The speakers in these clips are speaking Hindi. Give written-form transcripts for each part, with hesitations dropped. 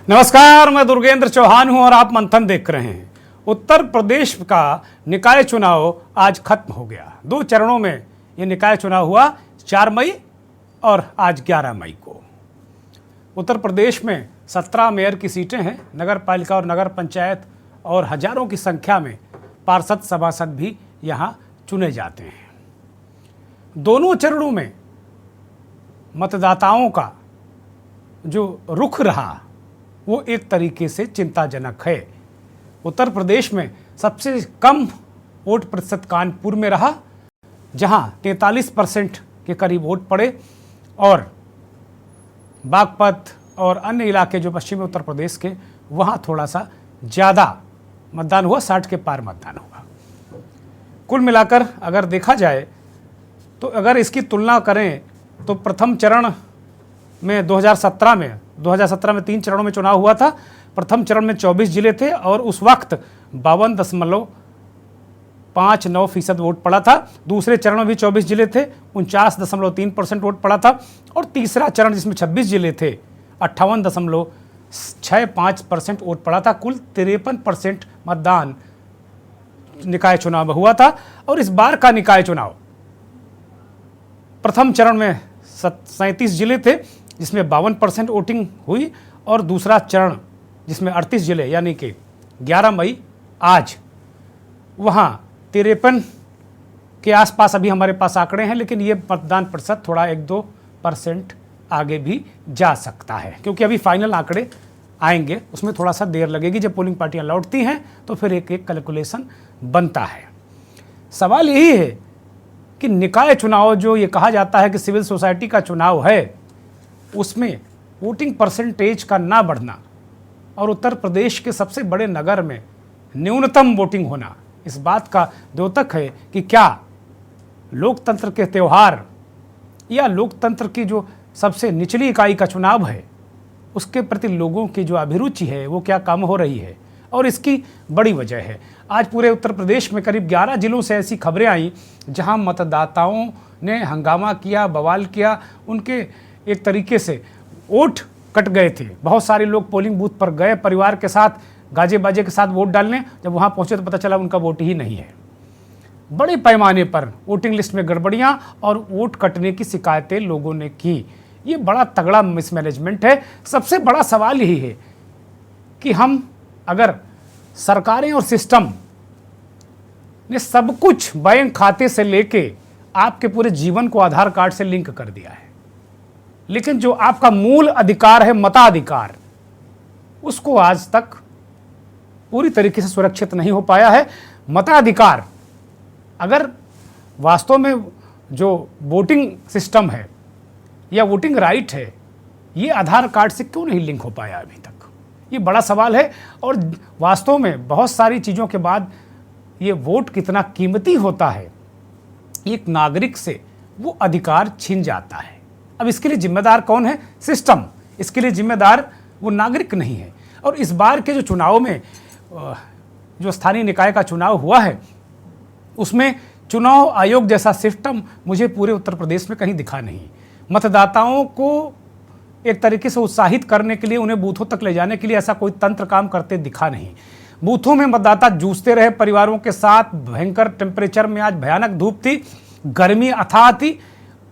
नमस्कार, मैं दुर्गेंद्र चौहान हूं और आप मंथन देख रहे हैं। उत्तर प्रदेश का निकाय चुनाव आज खत्म हो गया। 2 चरणों में ये निकाय चुनाव हुआ, 4 मई और आज 11 मई को। उत्तर प्रदेश में 17 मेयर की सीटें हैं, नगर पालिका और नगर पंचायत, और हजारों की संख्या में पार्षद सभासद भी यहाँ चुने जाते हैं। दोनों चरणों में मतदाताओं का जो रुख रहा वो एक तरीके से चिंताजनक है। उत्तर प्रदेश में सबसे कम वोट प्रतिशत कानपुर में रहा, जहां 43% के करीब वोट पड़े, और बागपत और अन्य इलाके जो पश्चिमी उत्तर प्रदेश के, वहां थोड़ा सा ज़्यादा मतदान हुआ, 60 के पार मतदान हुआ। कुल मिलाकर अगर देखा जाए तो अगर इसकी तुलना करें तो प्रथम चरण में 2017 में 3 चरणों में चुनाव हुआ था। प्रथम चरण में 24 जिले थे और उस वक्त 52.59% वोट पड़ा था। दूसरे चरण में भी 24 जिले थे, 49.3% वोट पड़ा था। और तीसरा चरण जिसमें 26 जिले थे, 58.65% वोट पड़ा था। कुल 53% मतदान निकाय चुनाव में हुआ था। और इस बार का निकाय चुनाव, प्रथम चरण में 37 जिले थे जिसमें 52% वोटिंग हुई, और दूसरा चरण जिसमें 38 जिले यानी कि 11 मई आज, वहाँ 53 के आसपास अभी हमारे पास आंकड़े हैं, लेकिन ये मतदान प्रतिशत थोड़ा 1-2% आगे भी जा सकता है, क्योंकि अभी फाइनल आंकड़े आएंगे, उसमें थोड़ा सा देर लगेगी। जब पोलिंग पार्टियाँ लौटती हैं तो फिर एक एक कैलकुलेशन बनता है। सवाल यही है कि निकाय चुनाव, जो ये कहा जाता है कि सिविल सोसाइटी का चुनाव है, उसमें वोटिंग परसेंटेज का ना बढ़ना और उत्तर प्रदेश के सबसे बड़े नगर में न्यूनतम वोटिंग होना, इस बात का द्योतक है कि क्या लोकतंत्र के त्यौहार या लोकतंत्र की जो सबसे निचली इकाई का चुनाव है, उसके प्रति लोगों की जो अभिरुचि है वो क्या कम हो रही है। और इसकी बड़ी वजह है, आज पूरे उत्तर प्रदेश में करीब 11 जिलों से ऐसी खबरें आई जहां मतदाताओं ने हंगामा किया, बवाल किया, उनके एक तरीके से वोट कट गए थे। बहुत सारे लोग पोलिंग बूथ पर गए परिवार के साथ, गाजे बाजे के साथ वोट डालने, जब वहां पहुंचे तो पता चला उनका वोट ही नहीं है। बड़े पैमाने पर वोटिंग लिस्ट में गड़बड़ियां और वोट कटने की शिकायतें लोगों ने की। ये बड़ा तगड़ा मिसमैनेजमेंट है। सबसे बड़ा सवाल यही है कि हम अगर सरकारें और सिस्टम ने सब कुछ बैंक खाते से लेके आपके पूरे जीवन को आधार कार्ड से लिंक कर दिया है, लेकिन जो आपका मूल अधिकार है मताधिकार, उसको आज तक पूरी तरीके से सुरक्षित नहीं हो पाया है। मताधिकार अगर वास्तव में जो वोटिंग सिस्टम है या वोटिंग राइट है, ये आधार कार्ड से क्यों नहीं लिंक हो पाया अभी तक, ये बड़ा सवाल है। और वास्तव में बहुत सारी चीज़ों के बाद ये वोट कितना कीमती होता है, एक नागरिक से वो अधिकार छीन जाता है। अब इसके लिए जिम्मेदार कौन है? सिस्टम। इसके लिए जिम्मेदार वो नागरिक नहीं है। और इस बार के जो चुनाव में जो स्थानीय निकाय का चुनाव हुआ है, उसमें चुनाव आयोग जैसा सिस्टम मुझे पूरे उत्तर प्रदेश में कहीं दिखा नहीं। मतदाताओं को एक तरीके से उत्साहित करने के लिए, उन्हें बूथों तक ले जाने के लिए ऐसा कोई तंत्र काम करते दिखा नहीं। बूथों में मतदाता जूझते रहे परिवारों के साथ। भयंकर टेम्परेचर में, आज भयानक धूप थी, गर्मी अथाह थी।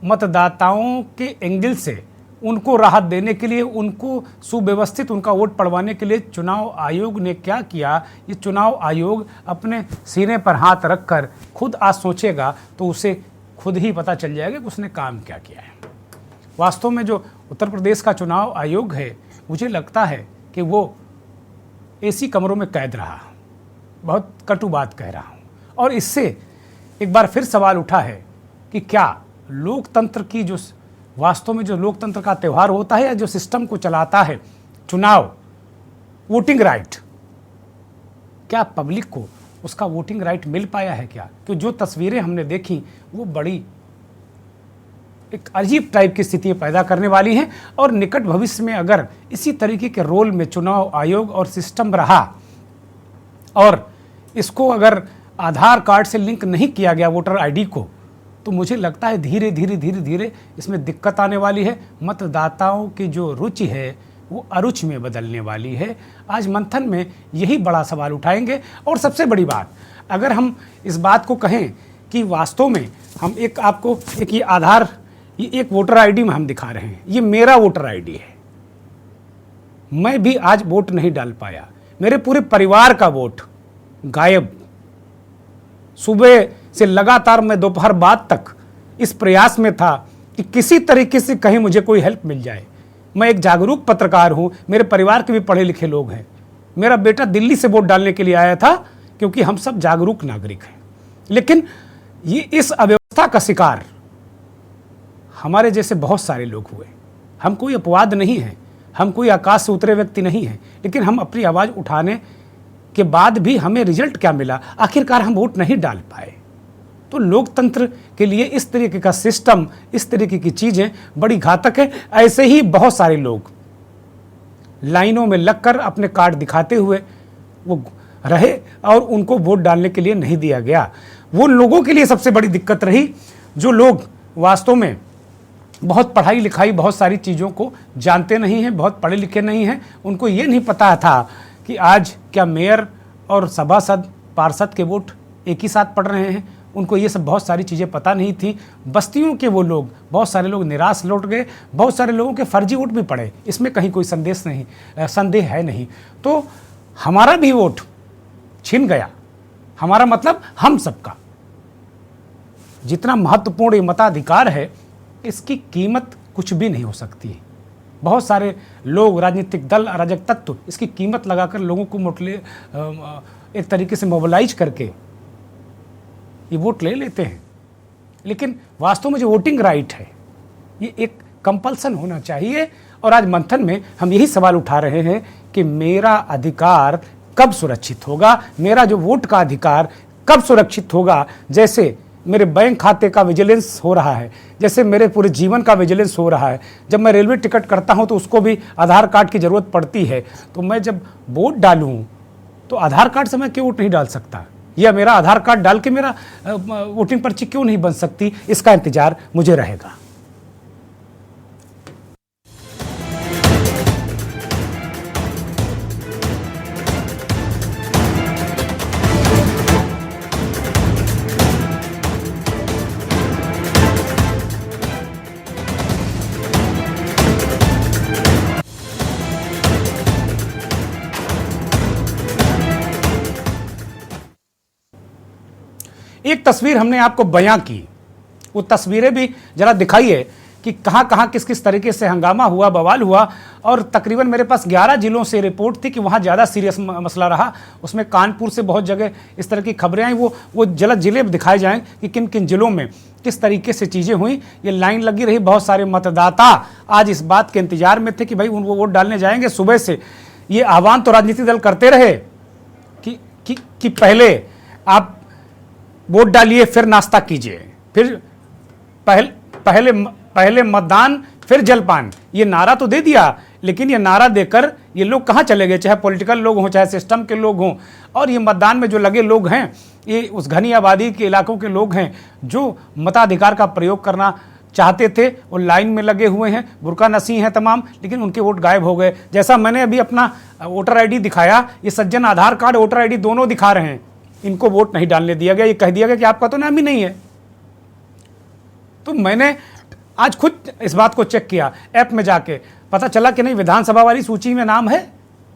मतदाताओं के एंगल से उनको राहत देने के लिए, उनको सुव्यवस्थित उनका वोट पड़वाने के लिए चुनाव आयोग ने क्या किया, ये चुनाव आयोग अपने सीने पर हाथ रखकर खुद आज सोचेगा तो उसे खुद ही पता चल जाएगा कि उसने काम क्या किया है। वास्तव में जो उत्तर प्रदेश का चुनाव आयोग है, मुझे लगता है कि वो एसी कमरों में कैद रहा। बहुत कटु बात कह रहा हूँ। और इससे एक बार फिर सवाल उठा है कि क्या लोकतंत्र की जो वास्तव में जो लोकतंत्र का त्यौहार होता है, या जो सिस्टम को चलाता है चुनाव, वोटिंग राइट, क्या पब्लिक को उसका वोटिंग राइट मिल पाया है क्या? तो जो तस्वीरें हमने देखी वो बड़ी एक अजीब टाइप की स्थिति पैदा करने वाली हैं। और निकट भविष्य में अगर इसी तरीके के रोल में चुनाव आयोग और सिस्टम रहा और इसको अगर आधार कार्ड से लिंक नहीं किया गया वोटर आईडी को, तो मुझे लगता है धीरे धीरे इसमें दिक्कत आने वाली है। मतदाताओं की जो रुचि है वो अरुचि में बदलने वाली है। आज मंथन में यही बड़ा सवाल उठाएंगे। और सबसे बड़ी बात, अगर हम इस बात को कहें कि वास्तव में हम आपको ये आधार, ये एक वोटर आईडी में हम दिखा रहे हैं, ये मेरा वोटर आईडी है। मैं भी आज वोट नहीं डाल पाया, मेरे पूरे परिवार का वोट गायब। सुबह से लगातार मैं दोपहर बाद तक इस प्रयास में था कि किसी तरीके से कहीं मुझे कोई हेल्प मिल जाए। मैं एक जागरूक पत्रकार हूं, मेरे परिवार के भी पढ़े लिखे लोग हैं। मेरा बेटा दिल्ली से वोट डालने के लिए आया था क्योंकि हम सब जागरूक नागरिक हैं। लेकिन ये इस अव्यवस्था का शिकार हमारे जैसे बहुत सारे लोग हुए। हम कोई अपवाद नहीं हैं, हम कोई आकाश से उतरे व्यक्ति नहीं हैं, लेकिन हम अपनी आवाज़ उठाने के बाद भी हमें रिजल्ट क्या मिला? आखिरकार हम वोट नहीं डाल पाए। तो लोकतंत्र के लिए इस तरीके का सिस्टम, इस तरीके की चीज़ें बड़ी घातक है। ऐसे ही बहुत सारे लोग लाइनों में लगकर अपने कार्ड दिखाते हुए वो रहे और उनको वोट डालने के लिए नहीं दिया गया। वो लोगों के लिए सबसे बड़ी दिक्कत रही जो लोग वास्तव में बहुत पढ़ाई लिखाई, बहुत सारी चीज़ों को जानते नहीं हैं, बहुत पढ़े लिखे नहीं हैं। उनको ये नहीं पता था कि आज क्या मेयर और सभासद, पार्षद के वोट एक ही साथ पड़ रहे हैं। उनको ये सब बहुत सारी चीज़ें पता नहीं थी। बस्तियों के वो लोग, बहुत सारे लोग निराश लौट गए, बहुत सारे लोगों के फर्जी वोट भी पड़े, इसमें कहीं कोई संदेह है नहीं। तो हमारा भी वोट छिन गया। हमारा मतलब हम सबका जितना महत्वपूर्ण ये मताधिकार है, इसकी कीमत कुछ भी नहीं हो सकती। बहुत सारे लोग, राजनीतिक दल, अराजक तत्व इसकी कीमत लगाकर लोगों को एक तरीके से मोबिलाइज करके ये वोट ले लेते हैं। लेकिन वास्तव में जो वोटिंग राइट है, ये एक कंपल्सन होना चाहिए। और आज मंथन में हम यही सवाल उठा रहे हैं कि मेरा अधिकार कब सुरक्षित होगा, मेरा जो वोट का अधिकार कब सुरक्षित होगा। जैसे मेरे बैंक खाते का विजिलेंस हो रहा है, जैसे मेरे पूरे जीवन का विजिलेंस हो रहा है। जब मैं रेलवे टिकट करता हूं तो उसको भी आधार कार्ड की ज़रूरत पड़ती है। तो मैं जब वोट डालूं तो आधार कार्ड से मैं क्यों वोट नहीं डाल सकता, या मेरा आधार कार्ड डाल के मेरा वोटिंग पर्ची क्यों नहीं बन सकती? इसका इंतजार मुझे रहेगा। एक तस्वीर हमने आपको बयां की, वो तस्वीरें भी जरा दिखाइए कि कहां कहां किस किस तरीके से हंगामा हुआ, बवाल हुआ। और तकरीबन मेरे पास 11 जिलों से रिपोर्ट थी कि वहां ज़्यादा सीरियस मसला रहा। उसमें कानपुर से बहुत जगह इस तरह की खबरें आई। वो जल्द जिले दिखाए जाएं कि किन किन जिलों में किस तरीके से चीज़ें हुई। ये लाइन लगी रही, बहुत सारे मतदाता आज इस बात के इंतजार में थे कि भाई वो वोट डालने जाएंगे। सुबह से ये आह्वान तो राजनीतिक दल करते रहे कि पहले आप वोट डालिए, फिर नाश्ता कीजिए, फिर पहले मतदान फिर जलपान। ये नारा तो दे दिया, लेकिन ये नारा देकर ये लोग कहाँ चले गए? चाहे पॉलिटिकल लोग हों, चाहे सिस्टम के लोग हों, और ये मतदान में जो लगे लोग हैं, ये उस घनी आबादी के इलाकों के लोग हैं जो मताधिकार का प्रयोग करना चाहते थे। वो लाइन में लगे हुए हैं, बुर्का नसी हैं तमाम, लेकिन उनके वोट गायब हो गए। जैसा मैंने अभी अपना वोटर आईडी दिखाया, ये सज्जन आधार कार्ड, वोटर आईडी दोनों दिखा रहे हैं, इनको वोट नहीं डालने दिया गया। ये कह दिया गया कि आपका तो नाम ही नहीं है। तो मैंने आज खुद इस बात को चेक किया, ऐप में जाके पता चला कि नहीं, विधानसभा वाली सूची में नाम है,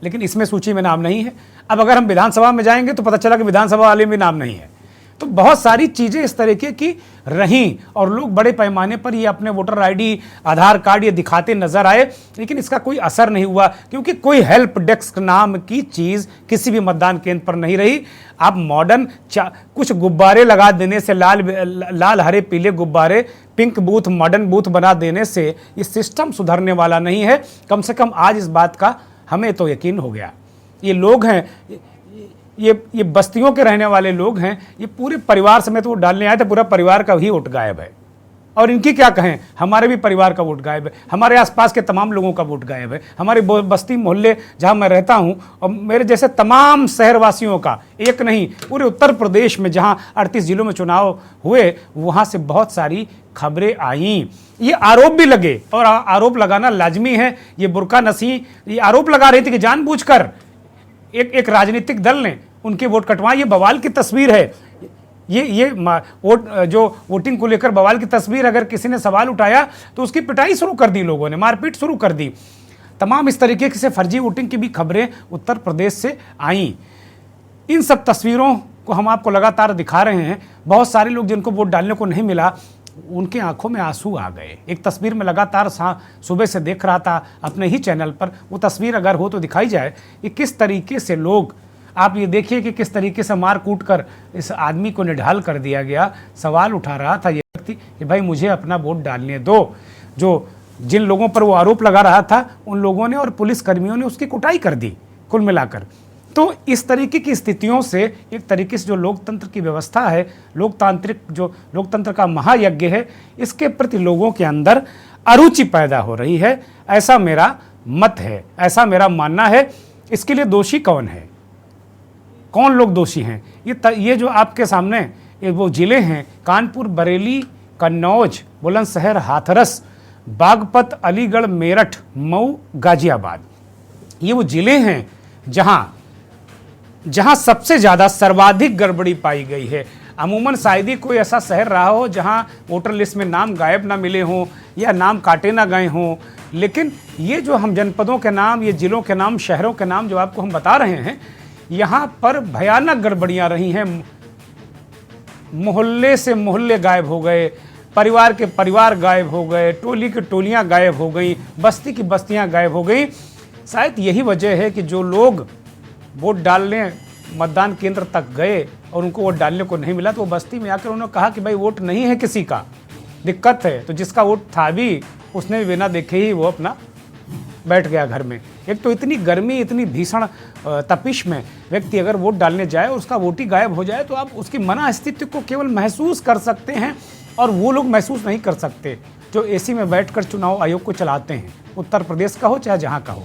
लेकिन इसमें सूची में नाम नहीं है। अब अगर हम विधानसभा में जाएंगे तो पता चला कि विधानसभा वाले में नाम नहीं है। तो बहुत सारी चीज़ें इस तरीके की रहीं और लोग बड़े पैमाने पर ये अपने वोटर आईडी, आधार कार्ड ये दिखाते नजर आए, लेकिन इसका कोई असर नहीं हुआ, क्योंकि कोई हेल्प डेस्क नाम की चीज़ किसी भी मतदान केंद्र पर नहीं रही। आप मॉडर्न कुछ गुब्बारे लगा देने से, लाल हरे पीले गुब्बारे, पिंक बूथ, मॉडर्न बूथ बना देने से ये सिस्टम सुधरने वाला नहीं है। कम से कम आज इस बात का हमें तो यकीन हो गया। ये लोग हैं, ये बस्तियों के रहने वाले लोग हैं, ये पूरे परिवार समेत वोट डालने आए थे, पूरा परिवार का ही वोट गायब है। और इनकी क्या कहें, हमारे भी परिवार का वोट गायब है, हमारे आसपास के तमाम लोगों का वोट गायब है, हमारे बस्ती मोहल्ले जहां मैं रहता हूं और मेरे जैसे तमाम शहरवासियों का, एक नहीं पूरे उत्तर प्रदेश में जहां 38 जिलों में चुनाव हुए, वहां से बहुत सारी खबरें आईं ये आरोप भी लगे, और आरोप लगाना लाजमी है। ये बुर्का नसी ये आरोप लगा रही थी कि जानबूझकर एक राजनीतिक दल ने उनके वोट कटवाए। ये बवाल की तस्वीर है, ये वोट जो वोटिंग को लेकर बवाल की तस्वीर। अगर किसी ने सवाल उठाया तो उसकी पिटाई शुरू कर दी, लोगों ने मारपीट शुरू कर दी। तमाम इस तरीके से फर्जी वोटिंग की भी खबरें उत्तर प्रदेश से आईं। इन सब तस्वीरों को हम आपको लगातार दिखा रहे हैं। बहुत सारे लोग जिनको वोट डालने को नहीं मिला, उनके आंखों में आंसू आ गए। एक तस्वीर में लगातार सुबह से देख रहा था अपने ही चैनल पर, वो तस्वीर अगर हो तो दिखाई जाए कि किस तरीके से लोग, आप ये देखिए कि किस तरीके से मार कूट कर इस आदमी को निढाल कर दिया गया। सवाल उठा रहा था ये व्यक्ति कि भाई मुझे अपना वोट डालने दो। जिन लोगों पर वो आरोप लगा रहा था, उन लोगों ने और पुलिस कर्मियों ने उसकी कुटाई कर दी कुल मिलाकर। तो इस तरीके की स्थितियों से एक तरीके से जो लोकतंत्र की व्यवस्था है, जो लोकतंत्र का महायज्ञ है, इसके प्रति लोगों के अंदर अरुचि पैदा हो रही है। ऐसा मेरा मत है, ऐसा मेरा मानना है। इसके लिए दोषी कौन है, कौन लोग दोषी हैं? ये जो आपके सामने ये वो जिले हैं, कानपुर, बरेली, कन्नौज, बुलंदशहर, हाथरस, बागपत, अलीगढ़, मेरठ, मऊ, गाजियाबाद, ये वो जिले हैं जहां सबसे ज़्यादा सर्वाधिक गड़बड़ी पाई गई है। अमूमन शायद ही कोई ऐसा शहर रहा हो जहां वोटर लिस्ट में नाम गायब ना मिले हों या नाम काटे ना गए हों, लेकिन ये जो हम जनपदों के नाम, ये जिलों के नाम, शहरों के नाम जो आपको हम बता रहे हैं, यहाँ पर भयानक गड़बड़ियाँ रही हैं। मोहल्ले से मोहल्ले गायब हो गए, परिवार के परिवार गायब हो गए, टोली की टोलियाँ गायब हो गई, बस्ती की बस्तियाँ गायब हो गई। शायद यही वजह है कि जो लोग वोट डालने मतदान केंद्र तक गए और उनको वोट डालने को नहीं मिला, तो वो बस्ती में आकर उन्होंने कहा कि भाई वोट नहीं है किसी का, दिक्कत है। तो जिसका वोट था भी, उसने बिना देखे ही वो अपना बैठ गया घर में। एक तो इतनी गर्मी, इतनी भीषण तपिश में व्यक्ति अगर वोट डालने जाए और उसका वोट ही गायब हो जाए, तो आप उसकी मनस्थिति को केवल महसूस कर सकते हैं, और वो लोग महसूस नहीं कर सकते जो एसी में बैठकर चुनाव आयोग को चलाते हैं, उत्तर प्रदेश का हो चाहे जहाँ का हो।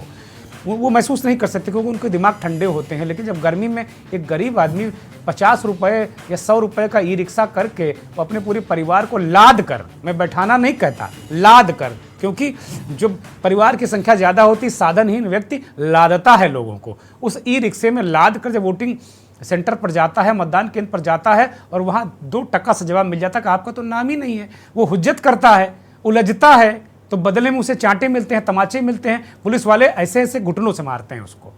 वो महसूस नहीं कर सकते क्योंकि उनके दिमाग ठंडे होते हैं। लेकिन जब गर्मी में एक गरीब आदमी 50 रुपये या 100 रुपये का ई रिक्शा करके वो अपने पूरे परिवार को लाद कर, मैं बैठाना नहीं कहता, लाद कर, क्योंकि जो परिवार की संख्या ज़्यादा होती, साधनहीन व्यक्ति लादता है लोगों को, उस ई रिक्शे में लाद कर जब वोटिंग सेंटर पर जाता है, मतदान केंद्र पर जाता है, और वहाँ 2 टका से जवाब मिल जाता है कि आपका तो नाम ही नहीं है। वो हुज्जत करता है, उलझता है, तो बदले में उसे चांटे मिलते हैं, तमाचे मिलते हैं। पुलिस वाले ऐसे ऐसे घुटनों से मारते हैं उसको,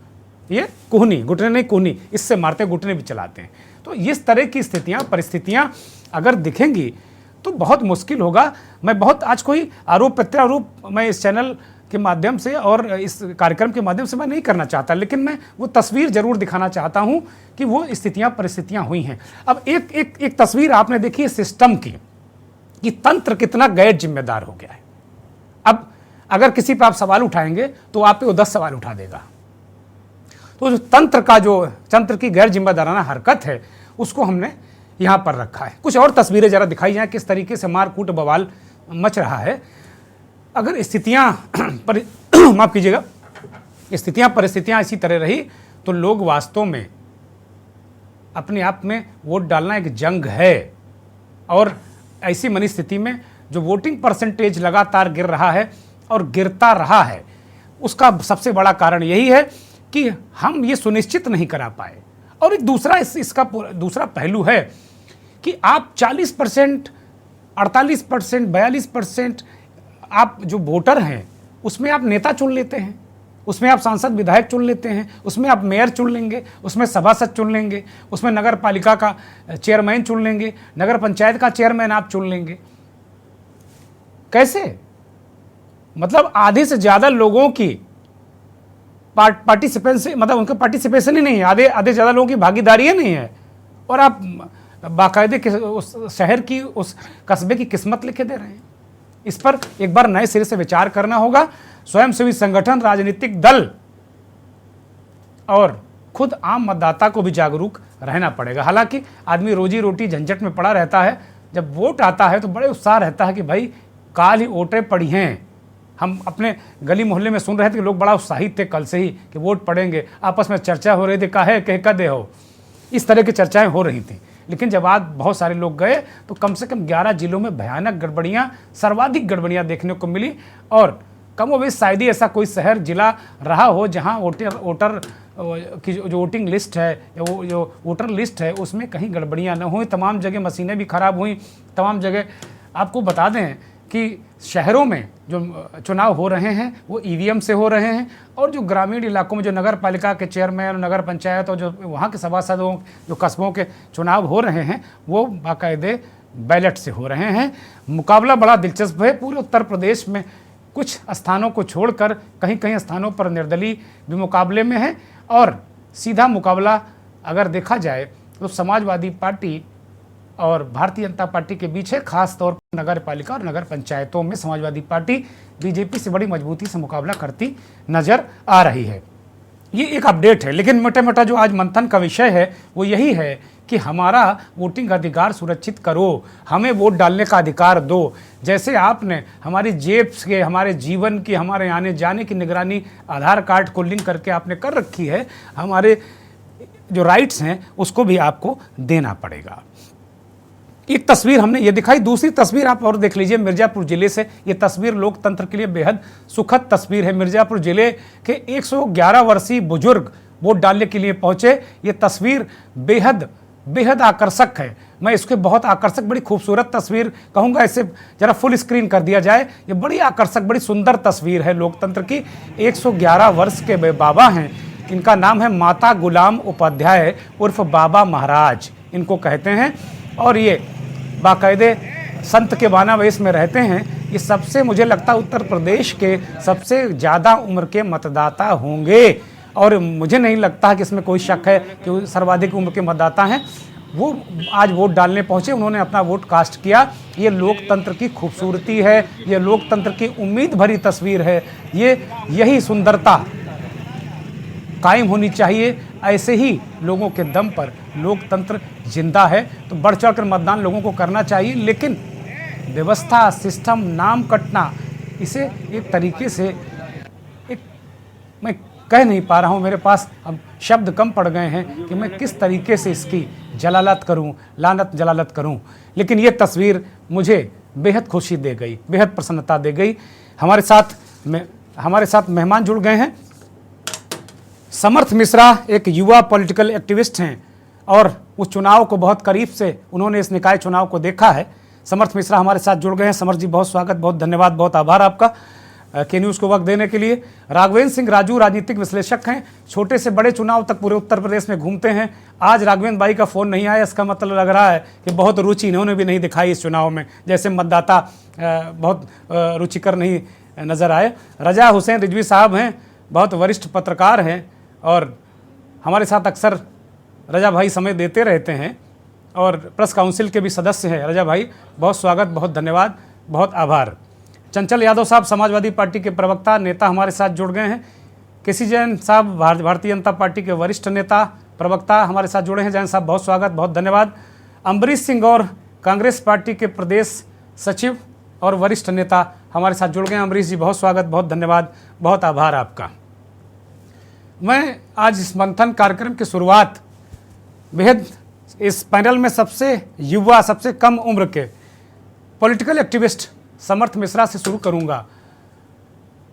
ये कुहनी, घुटने नहीं कुहनी, इससे मारते हैं, घुटने भी चलाते हैं। तो इस तरह की स्थितियाँ, परिस्थितियाँ अगर दिखेंगी तो बहुत मुश्किल होगा। मैं बहुत आज कोई आरोप प्रत्यारोप मैं इस चैनल के माध्यम से और इस कार्यक्रम के माध्यम से मैं नहीं करना चाहता, लेकिन मैं वो तस्वीर जरूर दिखाना चाहता हूँ कि वो स्थितियाँ, परिस्थितियाँ हुई हैं। अब एक तस्वीर आपने देखी है सिस्टम की, कि तंत्र कितना गैर जिम्मेदार हो गया है। अब अगर किसी पर आप सवाल उठाएंगे तो आप पे वो 10 सवाल उठा देगा। तो जो तंत्र की गैर जिम्मेदाराना हरकत है, उसको हमने यहाँ पर रखा है। कुछ और तस्वीरें जरा दिखाई जाए किस तरीके से मारकूट बवाल मच रहा है। अगर स्थितियाँ माफ कीजिएगा, स्थितियाँ परिस्थितियाँ इसी तरह रही तो लोग वास्तव में अपने आप में वोट डालना एक जंग है, और ऐसी मनस्थिति में जो वोटिंग परसेंटेज लगातार गिर रहा है और गिरता रहा है, उसका सबसे बड़ा कारण यही है कि हम ये सुनिश्चित नहीं करा पाए। और एक दूसरा इसका दूसरा पहलू है कि आप 40%, 48%, 42% आप जो वोटर हैं, उसमें आप नेता चुन लेते हैं, उसमें आप सांसद विधायक चुन लेते हैं, उसमें आप मेयर चुन लेंगे, उसमें सभासद चुन लेंगे, उसमें नगर पालिका का चेयरमैन चुन लेंगे, नगर पंचायत का चेयरमैन आप चुन लेंगे। कैसे? मतलब आधे से ज़्यादा लोगों की पार्टिसिपेंसी, मतलब उनका पार्टिसिपेशन ही नहीं है, आधे ज़्यादा लोगों की भागीदारी नहीं है, और आप बाकायदे उस शहर की, उस कस्बे की किस्मत लिखे दे रहे हैं। इस पर एक बार नए सिरे से विचार करना होगा। स्वयंसेवी संगठन, राजनीतिक दल और खुद आम मतदाता को भी जागरूक रहना पड़ेगा। हालांकि आदमी रोजी रोटी झंझट में पड़ा रहता है, जब वोट आता है तो बड़े उत्साह रहता है कि भाई काल ही वोटें पड़ी हैं। हम अपने गली मोहल्ले में सुन रहे थे कि लोग बड़ा उत्साहित थे कल से ही कि वोट पड़ेंगे, आपस में चर्चा हो रही थी, काहे कह दे हो, इस तरह की चर्चाएं हो रही थी। लेकिन जब आज बहुत सारे लोग गए तो कम से कम 11 जिलों में भयानक गड़बड़ियाँ, सर्वाधिक गड़बड़ियाँ देखने को मिली। और कमोबेश शायद ही ऐसा कोई शहर जिला रहा हो जहाँ वोटर की जो वोटिंग लिस्ट है या वो जो वोटर लिस्ट है उसमें कहीं गड़बड़ियाँ न हुई। तमाम जगह मशीनें भी ख़राब हुई, तमाम जगह। आपको बता दें कि शहरों में जो चुनाव हो रहे हैं वो ईवीएम से हो रहे हैं, और जो ग्रामीण इलाकों में जो नगर पालिका के चेयरमैन, नगर पंचायत और जो वहाँ के सभासदों, जो कस्बों के चुनाव हो रहे हैं वो बाकायदे बैलेट से हो रहे हैं। मुकाबला बड़ा दिलचस्प है। पूरे उत्तर प्रदेश में कुछ स्थानों को छोड़कर कहीं कहीं स्थानों पर निर्दलीय भी मुकाबले में है, और सीधा मुकाबला अगर देखा जाए तो समाजवादी पार्टी और भारतीय जनता पार्टी के बीच है। खास तौर पर नगर पालिका और नगर पंचायतों में समाजवादी पार्टी बीजेपी से बड़ी मजबूती से मुकाबला करती नजर आ रही है। ये एक अपडेट है, लेकिन मोटा मोटा जो आज मंथन का विषय है वो यही है कि हमारा वोटिंग अधिकार सुरक्षित करो, हमें वोट डालने का अधिकार दो। जैसे आपने हमारी जेब के, हमारे जीवन की, हमारे आने जाने की निगरानी आधार कार्ड को लिंक करके आपने कर रखी है, हमारे जो राइट्स हैं उसको भी आपको देना पड़ेगा। एक तस्वीर हमने ये दिखाई, दूसरी तस्वीर आप और देख लीजिए मिर्जापुर जिले से। ये तस्वीर लोकतंत्र के लिए बेहद सुखद तस्वीर है। मिर्जापुर जिले के 111 वर्षीय बुजुर्ग वोट डालने के लिए पहुंचे। ये तस्वीर बेहद आकर्षक है। मैं इसके बहुत आकर्षक, बड़ी खूबसूरत तस्वीर कहूँगा। इसे जरा फुल स्क्रीन कर दिया जाए। ये बड़ी आकर्षक, बड़ी सुंदर तस्वीर है लोकतंत्र की। 111 वर्ष के बाबा हैं, इनका नाम है माता गुलाम उपाध्याय उर्फ बाबा महाराज इनको कहते हैं, और ये बाकायदे संत के बाना वेश में रहते हैं। ये सबसे, मुझे लगता है उत्तर प्रदेश के सबसे ज़्यादा उम्र के मतदाता होंगे, और मुझे नहीं लगता कि इसमें कोई शक है कि वो सर्वाधिक उम्र के मतदाता हैं। वो आज वोट डालने पहुंचे, उन्होंने अपना वोट कास्ट किया। ये लोकतंत्र की खूबसूरती है, ये लोकतंत्र की उम्मीद भरी तस्वीर है। यही सुंदरता कायम होनी चाहिए। ऐसे ही लोगों के दम पर लोकतंत्र जिंदा है, तो बढ़ चढ़ कर मतदान लोगों को करना चाहिए। लेकिन व्यवस्था, सिस्टम, नाम कटना, इसे एक तरीके से मैं कह नहीं पा रहा हूँ, मेरे पास अब शब्द कम पड़ गए हैं कि मैं किस तरीके से इसकी जलालत करूँ, लानत जलालत करूँ। लेकिन ये तस्वीर मुझे बेहद खुशी दे गई, बेहद प्रसन्नता दे गई। हमारे साथ मेहमान जुड़ गए हैं। समर्थ मिश्रा एक युवा पॉलिटिकल एक्टिविस्ट हैं और उस चुनाव को बहुत करीब से उन्होंने इस निकाय चुनाव को देखा है। समर्थ मिश्रा हमारे साथ जुड़ गए हैं। समर्थ जी, बहुत स्वागत, बहुत धन्यवाद, बहुत आभार आपका के न्यूज़ को वक्त देने के लिए। राघवेंद्र सिंह राजू राजनीतिक विश्लेषक हैं, छोटे से बड़े चुनाव तक पूरे उत्तर प्रदेश में घूमते हैं। आज राघवेंद्र भाई का फ़ोन नहीं आया, इसका मतलब लग रहा है कि बहुत रुचि इन्होंने भी नहीं दिखाई इस चुनाव में, जैसे मतदाता बहुत रुचिकर नहीं नज़र आए। रजा हुसैन रिजवी साहब हैं, बहुत वरिष्ठ पत्रकार हैं और हमारे साथ अक्सर रजा भाई समय देते रहते हैं, और प्रेस काउंसिल के भी सदस्य हैं। रजा भाई, बहुत स्वागत, बहुत धन्यवाद, बहुत आभार। चंचल यादव साहब समाजवादी पार्टी के प्रवक्ता नेता हमारे साथ जुड़ गए हैं। केसी जैन साहब भारतीय जनता पार्टी के वरिष्ठ नेता प्रवक्ता हमारे साथ जुड़े हैं। जैन साहब, बहुत स्वागत, बहुत धन्यवाद। अम्बरीश सिंह और कांग्रेस पार्टी के प्रदेश सचिव और वरिष्ठ नेता हमारे साथ जुड़ गए हैं। अम्बरीश जी, बहुत स्वागत, बहुत धन्यवाद, बहुत आभार आपका। मैं आज इस मंथन कार्यक्रम की शुरुआत बेहद इस पैनल में सबसे युवा, सबसे कम उम्र के पॉलिटिकल एक्टिविस्ट समर्थ मिश्रा से शुरू करूंगा।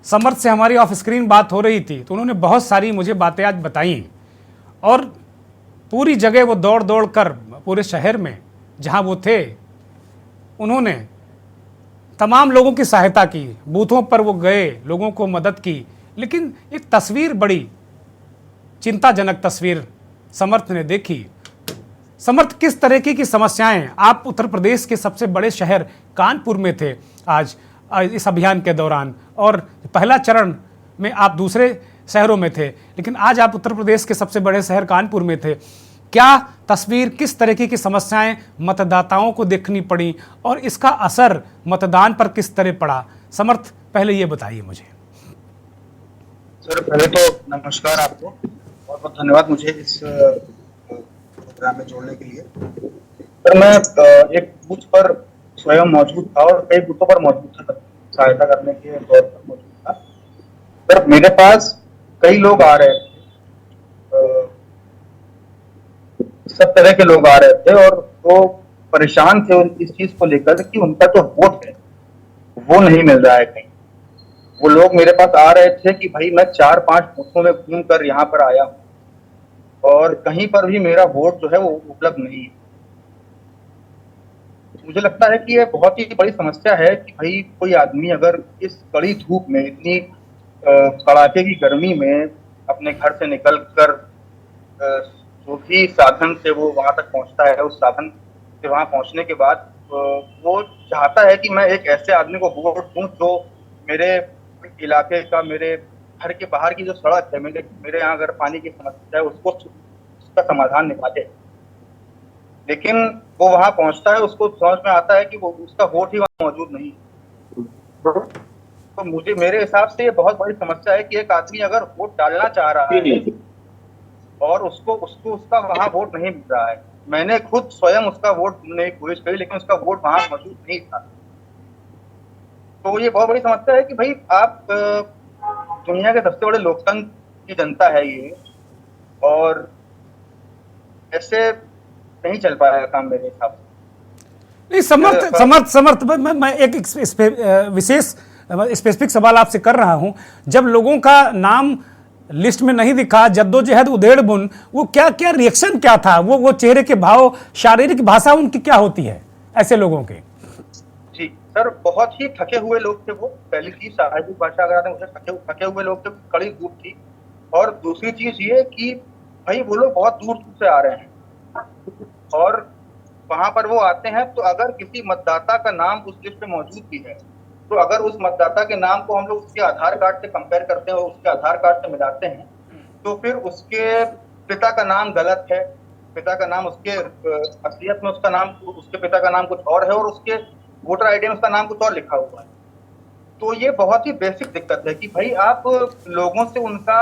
समर्थ से हमारी ऑफ स्क्रीन बात हो रही थी तो उन्होंने बहुत सारी मुझे बातें आज बताई, और पूरी जगह वो दौड़ दौड़ कर पूरे शहर में जहां वो थे उन्होंने तमाम लोगों की सहायता की, बूथों पर वो गए, लोगों को मदद की। लेकिन एक तस्वीर, बड़ी चिंताजनक तस्वीर समर्थ ने देखी। समर्थ, किस तरह की समस्याएं, आप उत्तर प्रदेश के सबसे बड़े शहर कानपुर में थे आज इस अभियान के दौरान, और पहला चरण में आप दूसरे शहरों में थे, लेकिन आज आप उत्तर प्रदेश के सबसे बड़े शहर कानपुर में थे। क्या तस्वीर, किस तरह की समस्याएं मतदाताओं को देखनी पड़ी और इसका असर मतदान पर किस तरह पड़ा? समर्थ, पहले ये बताइए मुझे। सर, पहले तो नमस्कार आपको, बहुत बहुत धन्यवाद मुझे इस प्रोग्राम में जोड़ने के लिए। सर, मैं एक बूथ पर स्वयं मौजूद था और कई बूथों पर मौजूद था, सहायता करने के तौर पर मौजूद था। सर, मेरे पास कई लोग आ रहे थे, सब तरह के लोग आ रहे थे, और तो परेशान थे इस चीज को लेकर कि उनका जो वोट है वो नहीं मिल रहा है कहीं। वो लोग मेरे पास आ रहे थे कि भाई मैं 4-5 बूथों में घूम कर यहाँ पर आया हूँ और कहीं पर भी मेरा वोट जो है वो उपलब्ध नहीं है। मुझे लगता है कि ये बहुत ही बड़ी समस्या है कि भाई कोई आदमी अगर इस कड़ी धूप में इतनी कड़ाके की गर्मी में अपने घर से निकल कर जो भी साधन से वो वहां तक पहुंचता है, उस साधन से वहां पहुंचने के बाद वो चाहता है कि मैं एक ऐसे आदमी को वोट दूं जो मेरे इलाके का, मेरे घर के बाहर की जो सड़क है, मेरे यहाँ अगर पानी की समस्या है उसको, उसका समाधान निकाले। लेकिन वो वहां पहुंचता है, उसको समझ में आता है कि वो उसका वोट ही वहां मौजूद नहीं है। तो मुझे, मेरे हिसाब से ये बहुत बड़ी समस्या है कि एक आदमी अगर वोट डालना चाह रहा है और उसको उसका वहां वोट नहीं मिल रहा है। मैंने खुद स्वयं उसका वोट ढूंढने की कोशिश करी लेकिन उसका वोट वहां मौजूद नहीं था। तो ये बहुत बड़ी समस्या है कि भाई आप दुनिया के सबसे बड़े लोकतंत्र की जनता है ये, और ऐसे नहीं चल पाया काम मेरे हिसाब से। नहीं, समर्थ समर्थ समर्थ मैं एक विशेष स्पेसिफिक सवाल आपसे कर रहा हूं। जब लोगों का नाम लिस्ट में नहीं दिखा, जद्दोजहद उधेड़-बुन, वो क्या क्या रिएक्शन क्या था? वो चेहरे के भाव, शारीरिक भाषा उनकी क्या होती है ऐसे लोगों के? जी सर, बहुत ही थके हुए लोग थे वो। पहली चीज शारीरिक भाषा अगर आते थके हुए लोग थे, कड़ी धूप थी। और दूसरी चीज ये कि भाई वो लोग बहुत दूर दूर से आ रहे हैं और वहां पर वो आते हैं, तो अगर किसी मतदाता का नाम उस लिस्ट में मौजूद भी है, तो अगर उस मतदाता के नाम को हम लोग उसके आधार कार्ड से कंपेयर करते हैं और उसके आधार कार्ड से मिलाते हैं, तो फिर उसके पिता का नाम गलत है। पिता का नाम, उसके असलियत में उसका नाम, उसके पिता का नाम कुछ और है और उसके वोटर आईडी में उसका नाम कुछ और लिखा हुआ है। तो ये बहुत ही बेसिक दिक्कत है कि भाई आप लोगों से उनका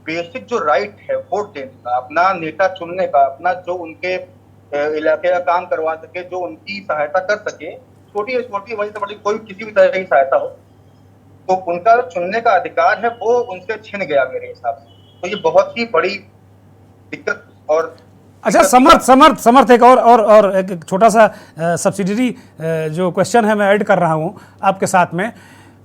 बेसिक जो राइट है वोट देने का, अपना नेता चुनने का, अपना जो उनके इलाके का काम करवा सके, जो उनकी सहायता कर सके, छोटी छोटी वजह से बड़ी कोई किसी भी तरह की सहायता हो, तो उनका चुनने का अधिकार है वो उनसे छिन गया मेरे हिसाब से। तो ये बहुत ही बड़ी दिक्कत। और अच्छा, समर्थ एक और एक छोटा सा सब्सिडरी जो क्वेश्चन है मैं ऐड कर रहा हूँ आपके साथ में।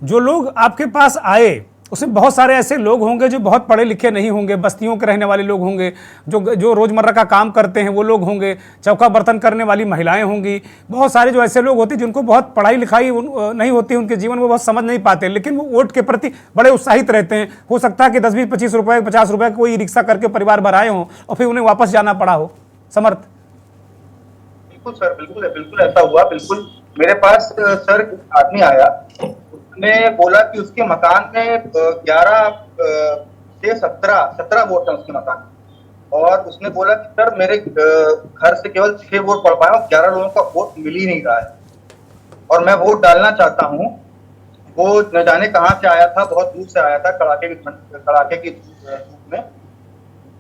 जो लोग आपके पास आए उसमें बहुत सारे ऐसे लोग होंगे जो बहुत पढ़े लिखे नहीं होंगे, बस्तियों के रहने वाले लोग होंगे, जो रोज़मर्रा का काम करते हैं वो लोग होंगे, चौका बर्तन करने वाली महिलाएं होंगी, बहुत सारे जो ऐसे लोग होते हैं जिनको बहुत पढ़ाई लिखाई नहीं होती, उनके जीवन में बहुत समझ नहीं पाते, लेकिन वो वोट के प्रति बड़े उत्साहित रहते हैं। हो सकता है कि 10-20-25 रुपये 50 रुपये कोई रिक्शा करके परिवार भर आए हों और फिर उन्हें वापस जाना पड़ा हो। समर्थ? बिल्कुल सर, बिल्कुल ऐसा हुआ। बिल्कुल मेरे पास सर आदमी आया, ने बोला कि उसके मकान में 11 से 17 वोट हैं उसके मकान में, और उसने बोला कि सर मेरे घर से केवल 6 वोट पड़ पाए और 11 लोगों का वोट मिल ही नहीं रहा है और मैं वोट डालना चाहता हूँ। वो न जाने कहाँ से आया था, बहुत दूर से आया था, कड़ाके की धूप में।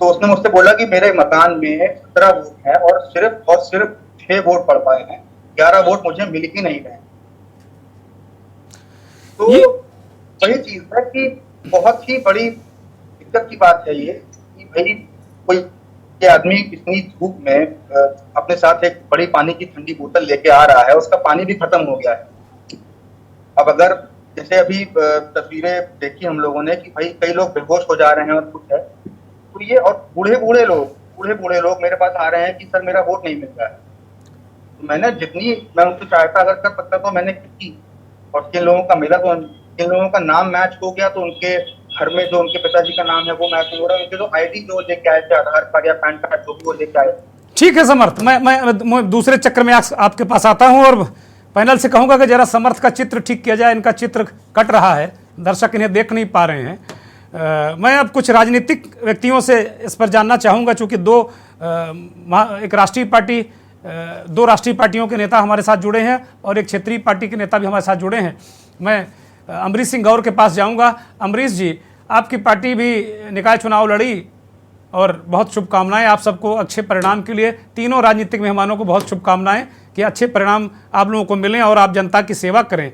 तो उसने मुझसे बोला कि मेरे मकान में 17 वोट है और सिर्फ 6 वोट पड़ पाए हैं, 11 वोट मुझे मिल ही नहीं रहे। तो वही चीज है कि बहुत ही बड़ी दिक्कत की बात है ये कि भाई कोई आदमी इतनी धूप में अपने साथ एक बड़ी पानी की ठंडी बोतल लेके आ रहा है, उसका पानी भी खत्म हो गया है। अब अगर जैसे अभी तस्वीरें देखी हम लोगों ने कि भाई कई लोग बेहोश हो जा रहे हैं और कुछ है, तो ये, और बूढ़े लोग मेरे पास आ रहे हैं कि सर मेरा वोट नहीं मिल रहा है। तो मैंने जितनी मैं उनसे सहायता अगर कर सकता तो मैंने की, और जिन लोगों का मिला तो जिन लोगों का नाम मैच हो गया तो उनके घर में जो उनके पिताजी का नाम है वो मैच नहीं हो रहा, उनके जो आईडी जो लेके आए थे, आधार कार्ड या पैन कार्ड जो भी वो लेके आए। ठीक है समर्थ, मैं दूसरे चक्कर में आपके पास आता हूं और पैनल से कहूंगा कि जरा समर्थ का चित्र ठीक किया जाए। इनका चित्र कट रहा है, दर्शक इन्हें देख नहीं पा रहे हैं। मैं अब कुछ राजनीतिक व्यक्तियों से इस पर जानना चाहूँगा, चूँकि एक राष्ट्रीय पार्टी, 2 राष्ट्रीय पार्टियों के नेता हमारे साथ जुड़े हैं और एक क्षेत्रीय पार्टी के नेता भी हमारे साथ जुड़े हैं। मैं अमरीश सिंह गौर के पास जाऊंगा। अमरीश जी, आपकी पार्टी भी निकाय चुनाव लड़ी और बहुत शुभकामनाएं आप सबको अच्छे परिणाम के लिए। तीनों राजनीतिक मेहमानों को बहुत शुभकामनाएं कि अच्छे परिणाम आप लोगों को मिलें और आप जनता की सेवा करें।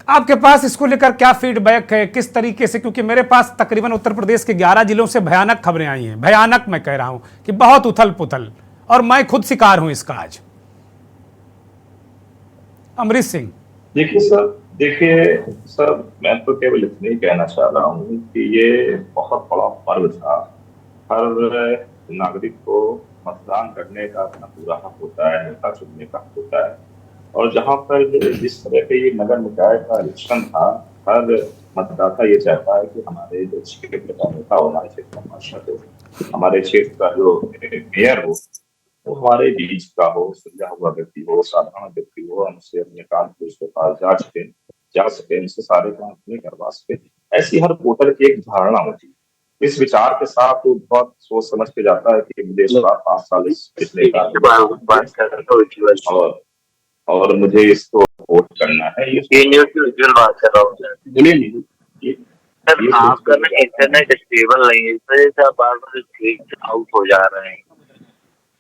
आपके पास इसको लेकर क्या फीडबैक है, किस तरीके से? क्योंकि मेरे पास तकरीबन उत्तर प्रदेश के 11 जिलों से भयानक खबरें आई हैं, भयानक मैं कह रहा हूं कि बहुत उथल पुथल और मैं खुद शिकार हूं इसका आज। अमरीश सिंह। देखिए सर, मैं तो केवल इतना ही कहना चाह रहा हूँ कि ये बहुत बड़ा पर्व था। हर नागरिक को मतदान करने का अपना पूरा हक होता है, नेता चुनने का हक होता है। और जहाँ पर जिस तरह के ये नगर निकाय का इलेक्शन था, हर मतदाता ये चाहता है कि हमारे जो क्षेत्र का नेता हो, हमारे क्षेत्र का पार्षद हो, हमारे क्षेत्र का जो मेयर हो, वो हमारे बीच का हो, सुलझा हुआ व्यक्ति हो, साधारण व्यक्ति हो, हमसे अपने काम को उसके पास जा सके, उनसे सारे काम अपने करवा सके। ऐसी हर वोटर की एक धारणा होती है। इस विचार के साथ वो बहुत सोच समझ के जाता है कि मुझे इस बार 5 साल पिछले और मुझे इसको वोट करना है। ये न्यूज़ की उज्जवल बात कर रहा हूँ। सर, आपका ना इंटरनेट स्टेबल नहीं है, इस वजह से आप बार बार आउट हो जा रहे हैं।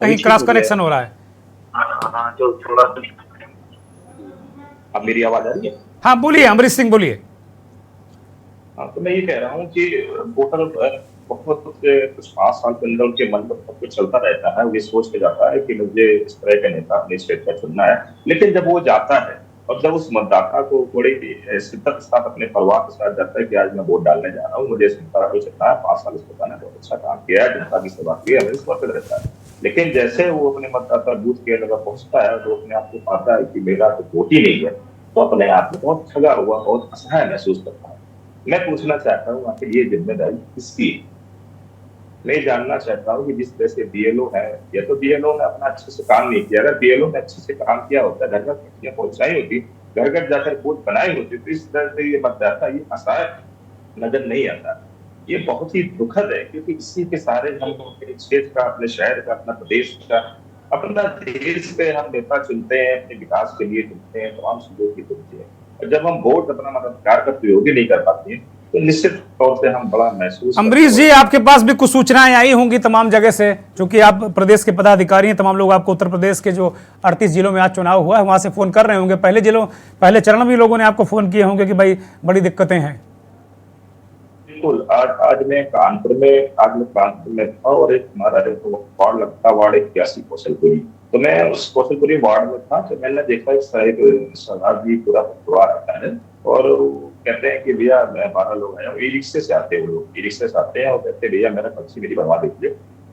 कहीं क्रॉस कनेक्शन हो रहा है। हाँ, तो थोड़ा। अब मेरी आवाज आ रही है? हाँ बोलिए अमरीश सिंह, बोलिए। हाँ, तो मैं ये कह रहा हूँ कि वोटर बहुत कुछ 5 साल के अंदर उनके मन पर सब कुछ चलता रहता है। वो ये सोच के जाता है कि मुझे इस तरह का नेता अपने क्षेत्र का चुनना है। लेकिन जब वो जाता है और जब उस मतदाता को बड़ी शिद्दत के साथ अपने परिवार के साथ जाता है कि आज मैं वोट डालने जा रहा हूँ, मुझे इस नेता को चुनना है, 5 साल इसको करना है, बहुत अच्छा काम किया है, जनता की सेवा की है, समर्पित रहता है। लेकिन जैसे वो अपने मतदाता बूथ के अंदर पहुंचता है तो अपने आप को पाता है कि मेरा तो वोट ही नहीं है, तो अपने आप में बहुत ठगा हुआ, बहुत असहाय महसूस करता है। मैं पूछना चाहता हूँ आखिर ये जिम्मेदारी किसकी? मैं जानना चाहता हूँ कि जिस तरह से बीएलओ है, या तो बीएलओ ने अपना अच्छे से काम नहीं किया। अगर बीएलओ ने अच्छे से काम किया होता, घर घर चिट्ठियां पहुंचाई होती, घर घर जाकर वोट बनाई होती, तो इस तरह से ये मतदाता ये असहाय नजर नहीं आता। ये बहुत ही दुखद है, क्योंकि इसी के सारे हम अपने क्षेत्र का, अपने शहर का, अपना प्रदेश का, अपना देश पे हम नेता चुनते हैं, अपने विकास के लिए चुनते हैं, तमाम चीजों की चुनते हैं। और जब हम वोट अपना मताधिकार का प्रयोग ही नहीं कर पाते हैं तो निश्चित तौर से हम बड़ा महसूस। अमरीश जी, आपके पास भी कुछ सूचनाएं आई होंगी तमाम जगह से, क्योंकि आप प्रदेश के पदाधिकारी हैं। तमाम लोग आपको उत्तर प्रदेश के जो 38 जिलों में आज चुनाव हुआ है वहां से फोन कर रहे होंगे। पहले चरण में लोगों ने आपको फोन किए होंगे कि भाई बड़ी दिक्कतें हैं। बिल्कुल। आज मैं कानपुर में था और एक हमारा वार्ड लगता, वार्ड 81 कौशलपुरी। तो मैं उस कौशलपुरी वार्ड में था, तो मैंने देखा एक सरदार जी पूरा परिवार आता है और कहते हैं कि भैया मैं 12 लोग आए, ई रिक्शे से आते हैं। वो लोग ई रिक्शे से आते हैं और कहते हैं भैया मेरा पर्ची मेरी बनवा दीजिए।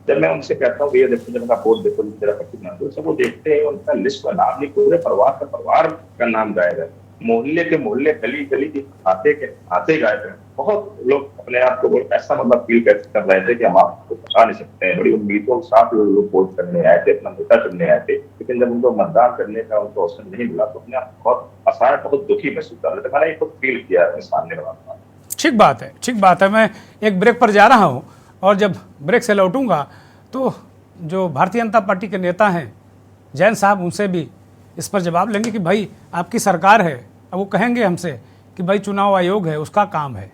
जब मैं उनसे कहता हूँ भैया देखो, जब उनका वोट देखो, मेरा पर्ची बना दो, सब वो देखते हैं, उनका लिस्ट का नाम नहीं, पूरे परिवार का नाम गायब है। मोहल्ले के मोहल्ले, गली गली आते गायब है। बहुत लोग अपने आप को ऐसा मतलब फील कर रहे थे कि हम आपको बता नहीं सकते हैं। बड़ी उम्मीदों के साथ लोग वोट करने आए थे, अपना नेता चुनने आए थे, लेकिन जब उनको मतदान करने का उनको अवसर नहीं मिला तो अपने आप बहुत असहाय, बहुत दुखी महसूस कर रहे थे। मैंने खुद फील किया अपने सामने वाला। ठीक बात है। मैं एक ब्रेक पर जा रहा हूँ और जब ब्रेक से लौटूंगा तो जो भारतीय जनता पार्टी के नेता हैं जैन साहब, उनसे भी इस पर जवाब लेंगे कि भाई आपकी सरकार है। अब वो कहेंगे हमसे कि भाई चुनाव आयोग है, उसका काम है।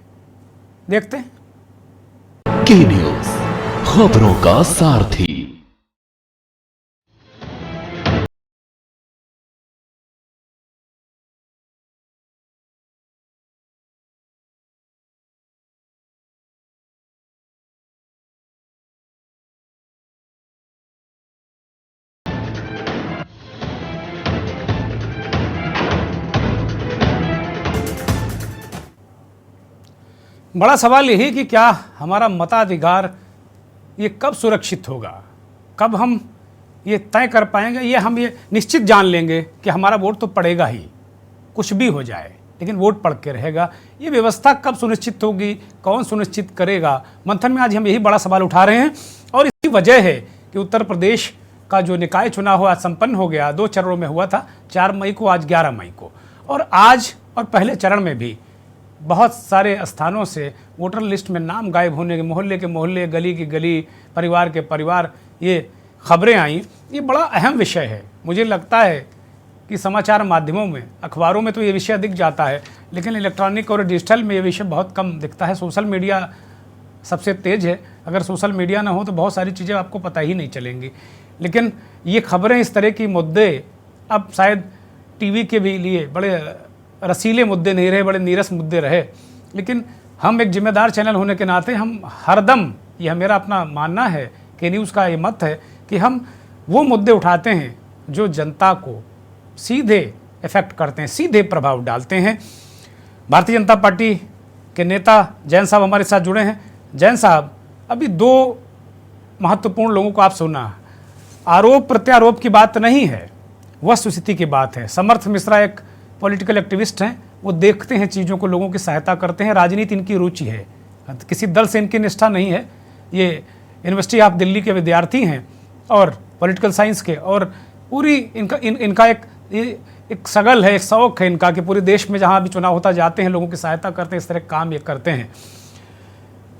देखते हैं। के न्यूज़, खबरों का सारथी। बड़ा सवाल यही कि क्या हमारा मताधिकार ये कब सुरक्षित होगा, कब हम ये तय कर पाएंगे, ये हम ये निश्चित जान लेंगे कि हमारा वोट तो पड़ेगा ही, कुछ भी हो जाए लेकिन वोट पड़ के रहेगा। ये व्यवस्था कब सुनिश्चित होगी, कौन सुनिश्चित करेगा? मंथन में आज हम यही बड़ा सवाल उठा रहे हैं और इसी वजह है कि उत्तर प्रदेश का जो निकाय चुनाव हुआ संपन्न हो गया। 2 चरणों में हुआ था, 4 मई को, आज 11 मई को। और आज और पहले चरण में भी बहुत सारे स्थानों से वोटर लिस्ट में नाम गायब होने के, मोहल्ले के मोहल्ले, गली की गली, परिवार के परिवार, ये खबरें आई। ये बड़ा अहम विषय है। मुझे लगता है कि समाचार माध्यमों में, अखबारों में तो ये विषय दिख जाता है, लेकिन इलेक्ट्रॉनिक और डिजिटल में ये विषय बहुत कम दिखता है। सोशल मीडिया सबसे तेज़ है। अगर सोशल मीडिया ना हो तो बहुत सारी चीज़ें आपको पता ही नहीं चलेंगी। लेकिन ये खबरें, इस तरह की मुद्दे अब शायद टीवी के भी लिए बड़े रसीले मुद्दे नहीं रहे, बड़े नीरस मुद्दे रहे। लेकिन हम एक जिम्मेदार चैनल होने के नाते हम हरदम, यह मेरा अपना मानना है, के न्यूज़ का ये मत है कि हम वो मुद्दे उठाते हैं जो जनता को सीधे इफेक्ट करते हैं, सीधे प्रभाव डालते हैं। भारतीय जनता पार्टी के नेता जैन साहब हमारे साथ जुड़े हैं। जैन साहब, अभी दो महत्वपूर्ण लोगों को आप सुना, आरोप प्रत्यारोप की बात नहीं है, वस्तुस्थिति की बात है। समर्थ मिश्रा एक पॉलिटिकल एक्टिविस्ट हैं, वो देखते हैं चीज़ों को, लोगों की सहायता करते हैं, राजनीति इनकी रुचि है, किसी दल से इनकी निष्ठा नहीं है। ये यूनिवर्सिटी ऑफ दिल्ली के विद्यार्थी हैं और पॉलिटिकल साइंस के, और पूरी इनका एक सगल है, एक शौक है इनका कि पूरे देश में जहाँ भी चुनाव होता जाते हैं, लोगों की सहायता करते हैं, इस तरह के काम ये करते हैं।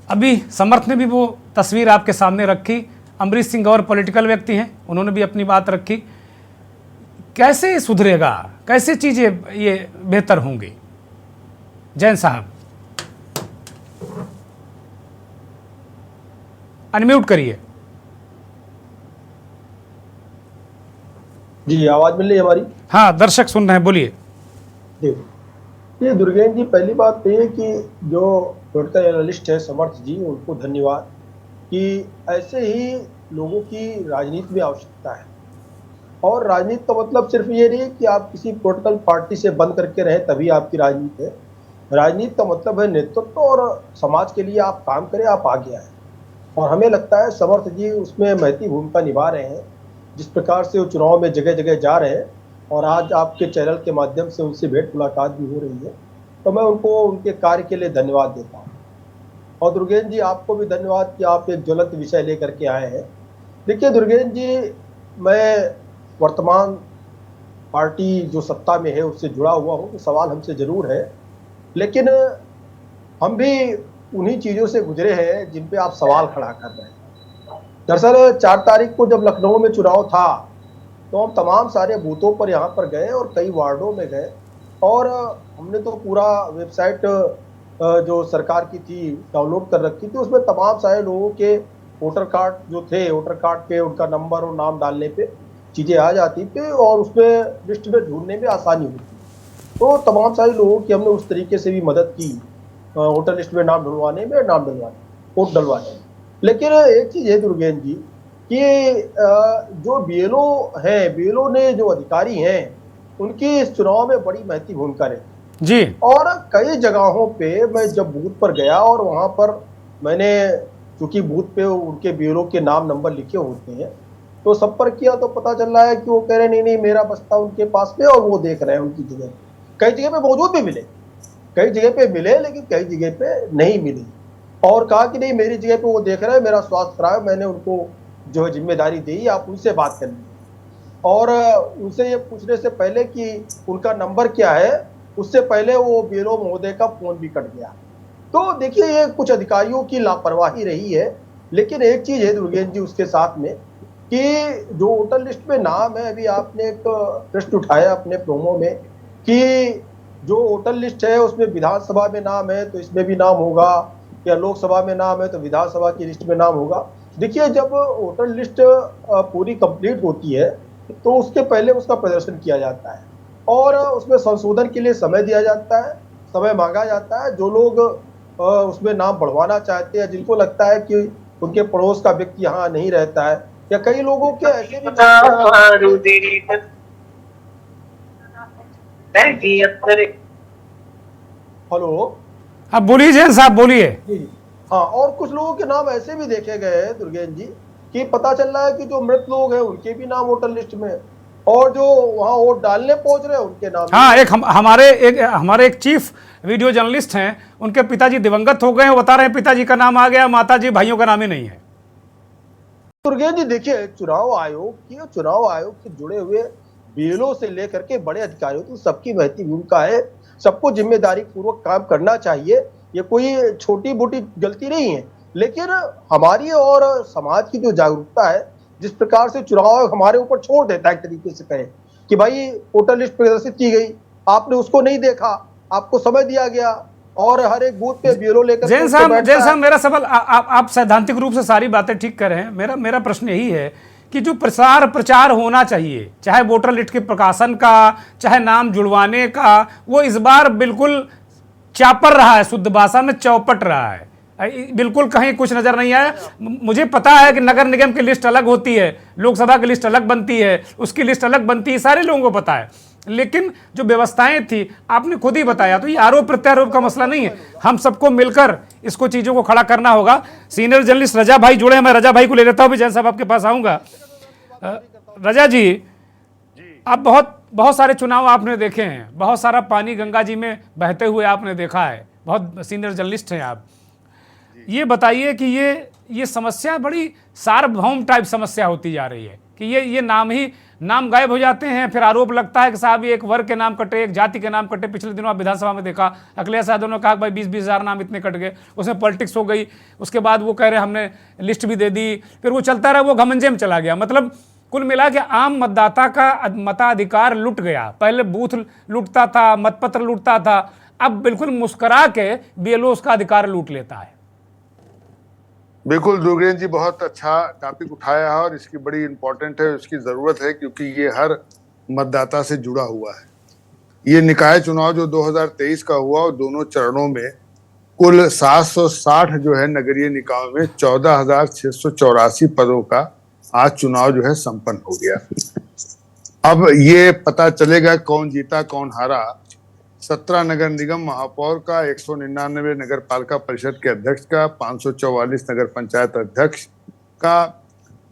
अभी समर्थ ने भी वो तस्वीर आपके सामने रखी, अमरीश सिंह और पॉलिटिकल व्यक्ति हैं, उन्होंने भी अपनी बात रखी। कैसे सुधरेगा, कैसे चीज़ें ये बेहतर होंगी? जैन साहब अनम्यूट करिए। जी, आवाज मिल रही है हमारी? हाँ, दर्शक सुन रहे हैं, बोलिए। जी, ये दुर्गेन जी, पहली बात तो ये कि जो पॉलिटिकल एनालिस्ट है समर्थ जी, उनको धन्यवाद कि ऐसे ही लोगों की राजनीति में आवश्यकता है। और राजनीति का मतलब सिर्फ ये नहीं कि आप किसी पॉलिटिकल पार्टी से बंद करके रहें तभी आपकी राजनीति है। राजनीति का मतलब है नेतृत्व, और समाज के लिए आप काम करें, आप आगे आए। और हमें लगता है समर्थ जी उसमें महती भूमिका निभा रहे हैं। जिस प्रकार से वो चुनाव में जगह जगह जा रहे हैं, और आज आपके चैनल के माध्यम से उनसे भेंट मुलाकात भी हो रही है, तो मैं उनको उनके कार्य के लिए धन्यवाद देता हूँ। और दुर्गेन जी, आपको भी धन्यवाद कि आप एक ज्वलंत विषय लेकर के आए हैं। देखिए दुर्गेन जी, मैं वर्तमान पार्टी जो सत्ता में है उससे जुड़ा हुआ हूँ, तो सवाल हमसे ज़रूर है, लेकिन हम भी उन्हीं चीज़ों से गुजरे हैं जिन पे आप सवाल खड़ा कर रहे हैं। दरअसल 4 तारीख को जब लखनऊ में चुनाव था, तो हम तमाम सारे बूथों पर यहाँ पर गए और कई वार्डों में गए, और हमने तो पूरा वेबसाइट जो सरकार की थी डाउनलोड कर रखी थी। उसमें तमाम सारे लोगों के वोटर कार्ड जो थे, वोटर कार्ड पे उनका नंबर और नाम डालने पे चीज़ें आ जाती थी, और उसमें लिस्ट में ढूंढने में आसानी होती। तो तमाम सारे लोगों की हमने उस तरीके से भी मदद की वोटर लिस्ट में नाम ढूंढवाने में, वोट डलवाने में। लेकिन एक चीज़ है दुर्गेन जी कि जो BLO है, BLO ने जो अधिकारी हैं, उनकी इस चुनाव में बड़ी महती भूमिका रही जी। और कई जगहों पे मैं जब बूथ पर गया, और वहाँ पर मैंने, चूंकि बूथ पे उनके BLO के नाम नंबर लिखे होते हैं, तो संपर्क किया तो पता चल रहा है कि वो कह रहे नहीं मेरा बस्ता उनके पास में, और वो देख रहे हैं उनकी जगह। कई जगह पे मौजूद भी मिले, कई जगह पे मिले, लेकिन कई जगह पे नहीं मिले, और कहा कि नहीं मेरी जगह पे वो देख रहे हैं, मेरा स्वास्थ्य खराब है, मैंने उनको जो है जिम्मेदारी दी, आप उनसे बात कर लीजिए। और उनसे ये पूछने से पहले कि उनका नंबर क्या है, उससे पहले वो BLO महोदय का फोन भी कट गया। तो देखिए, ये कुछ अधिकारियों की लापरवाही रही है। लेकिन एक चीज है दुर्गेन जी उसके साथ में, कि जो वोटर लिस्ट में नाम है, अभी आपने एक प्रश्न उठाया अपने प्रोमो में कि जो वोटर लिस्ट है उसमें विधानसभा में नाम है तो इसमें भी नाम होगा, या लोकसभा में नाम है तो विधानसभा की लिस्ट में नाम होगा। देखिए, जब वोटर लिस्ट पूरी कंप्लीट होती है तो उसके पहले उसका प्रदर्शन किया जाता है, और उसमें संशोधन के लिए समय दिया जाता है, समय मांगा जाता है। जो लोग उसमें नाम बढ़वाना चाहते हैं, जिनको लगता है कि उनके पड़ोस का व्यक्ति यहाँ नहीं रहता है, या कई लोगों के ऐसे भी। हेलो, अब बोलिए जैन साहब, बोलिए। हाँ, और कुछ लोगों के नाम ऐसे भी देखे गए हैं दुर्गेन जी कि पता चल रहा है कि जो मृत लोग हैं उनके भी नाम वोटर लिस्ट में, और जो वहाँ वोट डालने पहुंच रहे हैं उनके नाम। हाँ, हमारे एक चीफ वीडियो जर्नलिस्ट हैं, उनके पिताजी दिवंगत हो गए, वो बता रहे हैं पिताजी का नाम आ गया, माताजी भाइयों का नाम ही नहीं है। दुर्गेन जी देखिए, चुनाव आयोग से जुड़े हुए BLO से लेकर के बड़े अधिकारियों तो सबकी महती भूमिका है। सबको जिम्मेदारी पूर्वक काम करना चाहिए, ये कोई छोटी मोटी गलती नहीं है। लेकिन हमारी और समाज की जो जागरूकता है, जिस प्रकार से चुनाव हमारे ऊपर छोड़ देता है, एक तरीके से कहे कि भाई वोटर लिस्ट प्रदर्शित की गई, आपने उसको नहीं देखा, आपको समय दिया गया, और हर एक बूथ पे BLO लेकर। जैन साहब मेरा सवाल, आप सैद्धांतिक रूप से सारी बातें ठीक कर रहे हैं। मेरा प्रश्न यही है कि जो प्रचार होना चाहिए, चाहे वोटर लिस्ट के प्रकाशन का, चाहे नाम जुड़वाने का, वो इस बार बिल्कुल चापर रहा है, शुद्ध भाषा में चौपट रहा है। बिल्कुल कहीं कुछ नजर नहीं आया। मुझे पता है कि नगर निगम की लिस्ट अलग होती है, लोकसभा की लिस्ट अलग बनती है, उसकी लिस्ट अलग बनती है, सारे लोगों को पता है, लेकिन जो व्यवस्थाएं थी आपने खुद ही बताया। तो ये आरोप प्रत्यारोप का मसला नहीं है, हम सबको मिलकर इसको चीजों को खड़ा करना होगा। सीनियर जर्नलिस्ट रजा भाई जुड़े हैं, मैं रजा भाई को ले लेता हूं, विजय साहब आपके पास आऊंगा। रजा जी, आप बहुत सारे चुनाव आपने देखे हैं, बहुत सारा पानी गंगा जी में बहते हुए आपने देखा है, बहुत सीनियर जर्नलिस्ट हैं आप। ये बताइए कि ये समस्या बड़ी सार्वभौम टाइप समस्या होती जा रही है कि ये नाम गायब हो जाते हैं, फिर आरोप लगता है कि साहब ये एक वर्ग के नाम कटे, एक जाति के नाम कटे। पिछले दिनों आप विधानसभा में देखा, अखिलेश यादव ने कहा कि भाई 20-20 हज़ार नाम इतने कट गए, उसमें पॉलिटिक्स हो गई। उसके बाद वो कह रहे हमने लिस्ट भी दे दी, फिर वो चलता रहा, वो घमंजे में चला गया। मतलब कुल मिला के आम मतदाता का मताधिकार लुट गया। पहले बूथ लूटता था, मतपत्र लूटता था, अब बिल्कुल मुस्करा के बीएलओ उसका अधिकार लूट लेता है। बिल्कुल दुर्गेश जी, बहुत अच्छा टॉपिक उठाया है और इसकी बड़ी इम्पोर्टेंट है, इसकी जरूरत है, क्योंकि ये हर मतदाता से जुड़ा हुआ है। ये निकाय चुनाव जो 2023 का हुआ और दोनों चरणों में कुल 760 जो है नगरीय निकायों में 14,684 पदों का आज चुनाव जो है संपन्न हो गया। अब ये पता चलेगा कौन जीता कौन हारा। 17 नगर निगम महापौर का, 199 नगर पालिका परिषद के अध्यक्ष का, 544 नगर पंचायत अध्यक्ष का,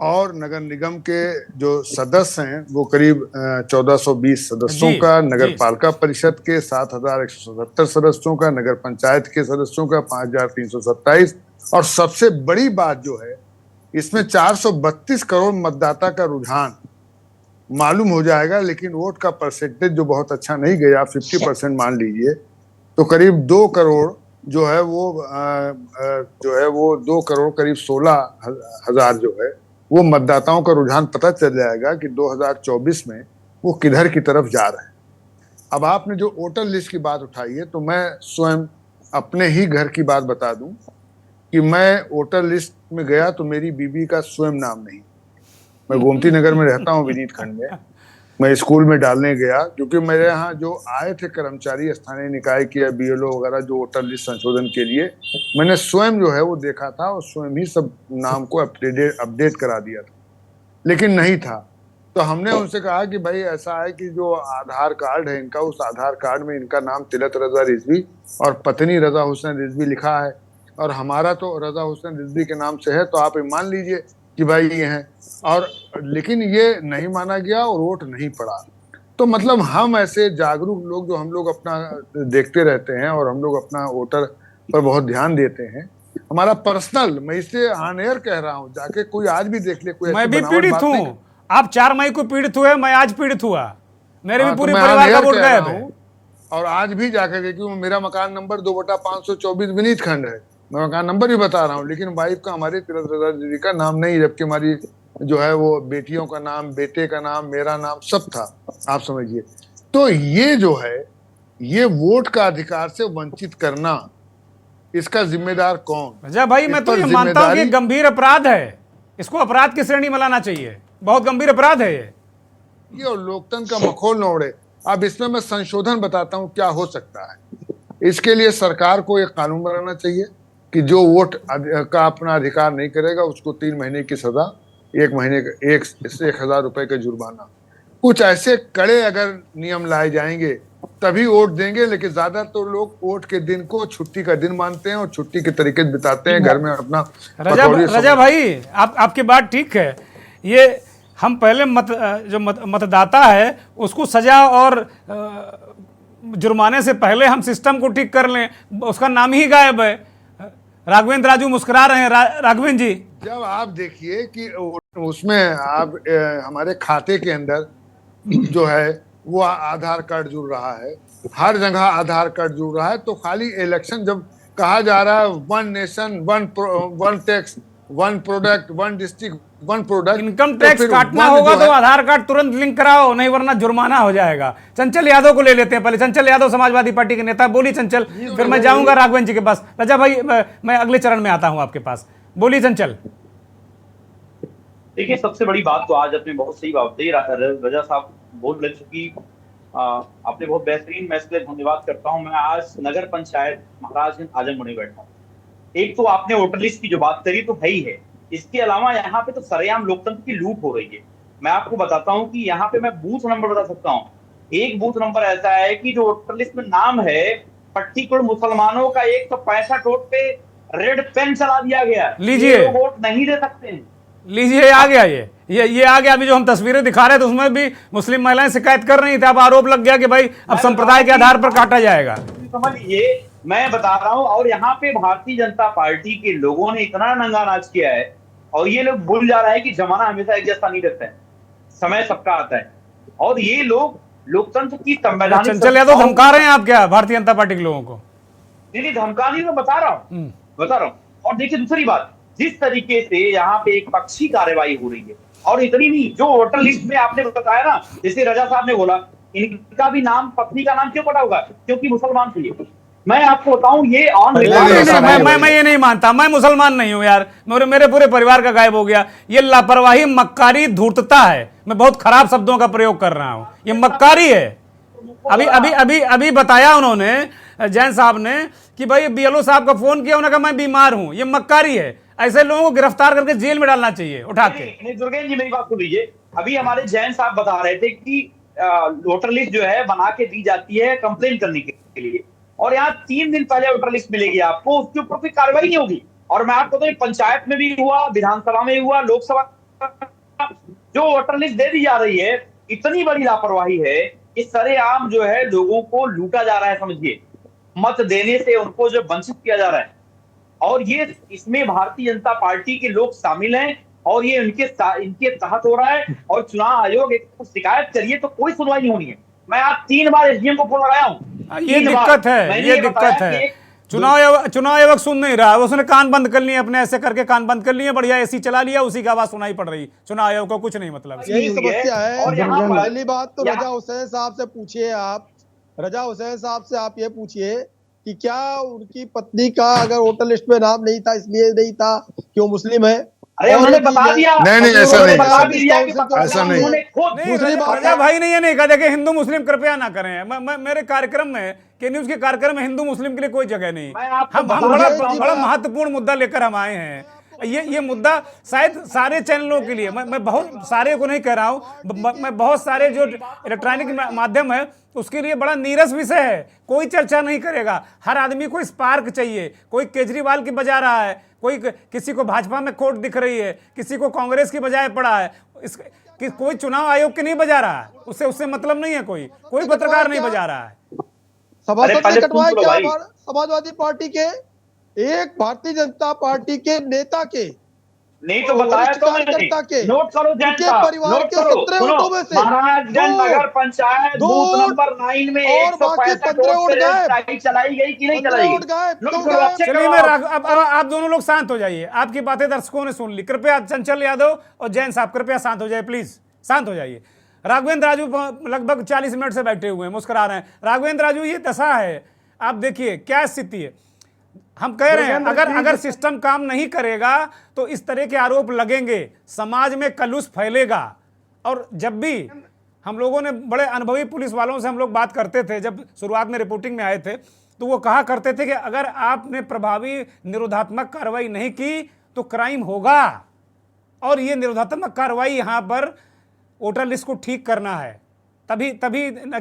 और नगर निगम के जो सदस्य हैं वो करीब 1420 सदस्यों का, नगर पालिका परिषद के 7,177 सदस्यों का, नगर पंचायत के सदस्यों का 5,327, और सबसे बड़ी बात जो है इसमें 432 करोड़ मतदाता का रुझान मालूम हो जाएगा। लेकिन वोट का परसेंटेज जो बहुत अच्छा नहीं गया, 50% मान लीजिए, तो करीब 2 करोड़ जो है वो 2 करोड़ करीब 16,000 जो है वो मतदाताओं का रुझान पता चल जाएगा कि 2024 में वो किधर की तरफ जा रहे हैं। अब आपने जो वोटर लिस्ट की बात उठाई है, तो मैं स्वयं अपने ही घर की बात बता दूं कि मैं वोटर लिस्ट में गया तो मेरी बीबी का स्वयं नाम नहीं। मैं गोमती नगर में रहता हूँ, विनीत खंड में। मैं स्कूल में डालने गया, क्योंकि मेरे यहाँ जो आए थे कर्मचारी स्थानीय निकाय के, बीएलओ वगैरह, जो वोटर लिस्ट संशोधन के लिए, मैंने स्वयं जो है वो देखा था और स्वयं ही सब नाम को अपडेट करा दिया था, लेकिन नहीं था। तो हमने उनसे कहा कि भाई ऐसा है कि जो आधार कार्ड है इनका, उस आधार कार्ड में इनका नाम तिलक रजा रिजवी और पत्नी रजा हुसैन रिजवी लिखा है, और हमारा तो रजा हुसैन रिजवी के नाम से है, तो आप मान लीजिए कि भाई ये हैं। और लेकिन ये नहीं माना गया और वोट नहीं पड़ा। तो मतलब हम ऐसे जागरूक लोग, जो हम लोग अपना देखते रहते हैं और हम लोग अपना वोटर पर बहुत ध्यान देते हैं, हमारा पर्सनल, मैं इसे ऑन एयर कह रहा हूँ, जाके कोई आज भी देख ले, कोई मैं भी पीड़ित हूँ। आप 4 मई को पीड़ित हुए, मैं आज पीड़ित हुआ, मेरे भी पूरे परिवार का वोट गायब है। और आज भी जाकर के, क्योंकि मेरा मकान नंबर 2/524 विनीत खंड है, मैं मकान नंबर भी बता रहा हूँ, लेकिन वाइफ का, हमारे तिलक रजा दीदी का नाम नहीं, जबकि हमारी जो है वो बेटियों का नाम, बेटे का नाम, मेरा नाम सब था, आप समझिए। तो ये जो है, ये वोट का अधिकार से वंचित करना, इसका जिम्मेदार कौन? रजा भाई, मैं तो ये मानता हूं कि गंभीर अपराध है, इसको अपराध की श्रेणी में लाना चाहिए, बहुत गंभीर अपराध है ये। और लोकतंत्र का मखौल न उड़े। अब इसमें मैं संशोधन बताता हूं क्या हो सकता है। इसके लिए सरकार को एक कानून बनाना चाहिए कि जो वोट का अपना अधिकार नहीं करेगा उसको 3 महीने की सजा, 1 महीने का 1,000 रुपए का जुर्माना, कुछ ऐसे कड़े अगर नियम लाए जाएंगे तभी वोट देंगे। लेकिन ज्यादातर तो लोग वोट के दिन को छुट्टी का दिन मानते हैं और छुट्टी के तरीके बिताते हैं, घर में अपना। रजा भाई, आपकी बात ठीक है। ये हम पहले मतदाता है उसको सजा और जुर्माने से पहले हम सिस्टम को ठीक कर लें, उसका नाम ही गायब है। राघवेंद्र राजू मुस्कुरा रहे हैं। राघवेंद्र जी, जब आप देखिए कि उसमें आप हमारे खाते के अंदर जो है वो आधार कार्ड जुड़ रहा है, हर जगह आधार कार्ड जुड़ रहा है, तो खाली इलेक्शन जब कहा जा रहा है 1 nation 1 tax 1 product 1 district 1 product, income tax काटना होगा तो आधार कार्ड तुरंत लिंक कराओ, नहीं वरना जुर्माना हो जाएगा। चंचल यादव को ले लेते हैं पहले। चंचल यादव समाजवादी पार्टी के नेता, बोली चंचल, फिर मैं जाऊंगा राघवेंद्र जी के पास। रजा भाई, मैं अगले चरण में आता हूं आपके पास, बोली चंचल। देखिए, सबसे बड़ी बात तो आज आपने बहुत सही बात दी, रजा साहब बोल रहे, चूंकि आपने बहुत बेहतरीन, मैं इसलिए धन्यवाद करता हूं। मैं आज नगर पंचायत महाराजगंज आजमगढ़ में बैठा हूं, एक तो आपने वोटर लिस्ट की जो बात करी तो है ही है, इसके अलावा यहाँ पे तो सरेआम लोकतंत्र की लूट हो रही है। मैं आपको बताता हूँ कि यहाँ पे मैं बूथ नंबर बता सकता हूँ। एक बूथ नंबर ऐसा है कि जो वोटर लिस्ट में नाम है, पर्टिकुलर मुसलमानों का 165 वोट पे रेड पेन चला दिया गया। लीजिए। ये लोग वोट नहीं दे सकते हैं। लीजिए, आ गया ये आ गया। अभी जो हम तस्वीरें दिखा रहे थे उसमें भी मुस्लिम महिलाएं शिकायत कर रही थी। अब आरोप लग गया कि भाई अब संप्रदाय के आधार पर काटा जाएगा। समझ लीजिए, मैं बता रहा हूं। और यहाँ पे भारतीय जनता पार्टी के लोगों ने इतना नंगा नाच किया है, और ये लोग भूल जा रहे हैं कि जमाना हमेशा एक जैसा नहीं रहता है, समय सबका आता है। और ये लोग लोकतंत्र की संवैधानिक चंचल यादव धमका रहे हैं आप क्या भारतीय जनता पार्टी के लोगों को? नहीं, धमका नहीं, मैं बता रहा हूँ। और देखिए दूसरी बात, जिस तरीके से यहाँ पे एक पक्षी कार्रवाई हो रही है, और इतनी नहीं, जो वोटर लिस्ट में आपने बताया ना, जैसे रजा साहब ने बोला, इनका भी नाम, पत्नी का नाम क्यों पड़ा होगा? क्योंकि मुसलमान थे। मैं आपको बताऊं, ये ऑन मैं ये नहीं मानता, मैं मुसलमान नहीं हूं यार, मेरे पूरे परिवार का गायब हो गया। ये लापरवाही, मक्कारी, धूर्तता है। मैं बहुत खराब शब्दों का प्रयोग कर रहा हूं, ये मक्कारी है। अभी बताया उन्होंने, जैन साहब ने, कि भाई बीएलओ साहब का फोन किया, उन्होंने कहा मैं बीमार हूं। ये मक्कारी है। ऐसे लोगों को गिरफ्तार करके जेल में डालना चाहिए उठा के। दुर्गेश जी मेरी बात सुन लीजिए। अभी हमारे जैन साहब बता रहे थे कि वोटर लिस्ट जो है बना के दी जाती है कंप्लेन करने के लिए, और यहाँ 3 दिन पहले वोटर लिस्ट मिलेगी आपको, उसके ऊपर कोई कार्रवाई नहीं होगी। और मैं आपको तो पंचायत में भी हुआ, विधानसभा में हुआ, लोकसभा, जो वोटर लिस्ट दे दी जा रही है, इतनी बड़ी लापरवाही है कि सरेआम जो है लोगों को लूटा जा रहा है। समझिए, मत देने से उनको जो वंचित किया जा रहा है, और ये इसमें भारतीय जनता पार्टी के लोग शामिल हैं, और ये इनके तहत हो रहा है। और चुनाव आयोग एक तो शिकायत करिए तो कोई सुनवाई नहीं होनी है। मैं आज 3 बार एसडीएम को फोन लगाया हूँ। ये दिक्कत है। चुनाव आयोग सुन नहीं रहा, उसने कान बंद कर लिए अपने, ऐसे करके कान बंद कर लिए, बढ़िया एसी चला लिया, उसी की आवाज सुनाई पड़ रही। चुनाव आयोग को कुछ नहीं मतलब। यही समस्या है। पहली बात तो रजा हुसैन साहब से पूछिए, आप रजा हुसैन साहब से आप ये पूछिए कि क्या उनकी पत्नी का अगर वोटर लिस्ट में नाम नहीं था, इसलिए नहीं था कि वो मुस्लिम है? अरे उन्होंने बता दिया। नहीं, ऐसा नहीं, दूसरी बात भाई ने ये नहीं कहा देखिए हिंदू मुस्लिम कृपया ना करें। मेरे कार्यक्रम में, के न्यूज के कार्यक्रम में हिंदू मुस्लिम के लिए कोई जगह नहीं। हम बड़ा महत्वपूर्ण मुद्दा लेकर हम आए हैं। ये मुद्दा शायद सारे चैनलों के लिए, मैं बहुत सारे को नहीं कह रहा हूं, मैं बहुत सारे जो इलेक्ट्रॉनिक माध्यम है उसके लिए बड़ा नीरस विषय है। कोई चर्चा नहीं करेगा। हर आदमी को स्पार्क चाहिए। कोई केजरीवाल की बजा रहा है, कोई किसी को भाजपा में खोट दिख रही है, किसी को कांग्रेस की बजाय पड़ा है, कोई चुनाव आयोग की नहीं बजा रहा है, उससे मतलब नहीं है। कोई पत्रकार नहीं बजा रहा है। सभासद ने कटवाया क्या समाजवादी पार्टी के एक भारतीय जनता पार्टी के नेता के? नहीं तो बताया तो मैंने। नोट करो जैन साहब, परिवार के 17 वोटों में से महाराजगंज नगर पंचायत बूथ नंबर 9 में 165 वोट से चलाई गई कि नहीं चलाई गई? चलिए, अब आप दोनों लोग शांत हो जाइए। आपकी बातें दर्शकों ने सुन ली। कृपया चंचल यादव और जैन साहब कृपया शांत हो जाइए, प्लीज शांत हो जाइए। राघवेंद्र राजू लगभग 40 मिनट से बैठे हुए हैं, मुस्कुरा रहे हैं। राघवेंद्र राजू, ये दशा है, आप देखिए क्या स्थिति है। हम कह रहे हैं अगर सिस्टम काम नहीं करेगा तो इस तरह के आरोप लगेंगे, समाज में कलुष फैलेगा। और जब भी हम लोगों ने बड़े अनुभवी पुलिस वालों से हम लोग बात करते थे, जब शुरुआत में रिपोर्टिंग में आए थे, तो वो कहा करते थे कि अगर आपने प्रभावी निरोधात्मक कार्रवाई नहीं की तो क्राइम होगा। और ये निरोधात्मक कार्रवाई यहाँ पर वोटर लिस्ट को ठीक करना है, तभी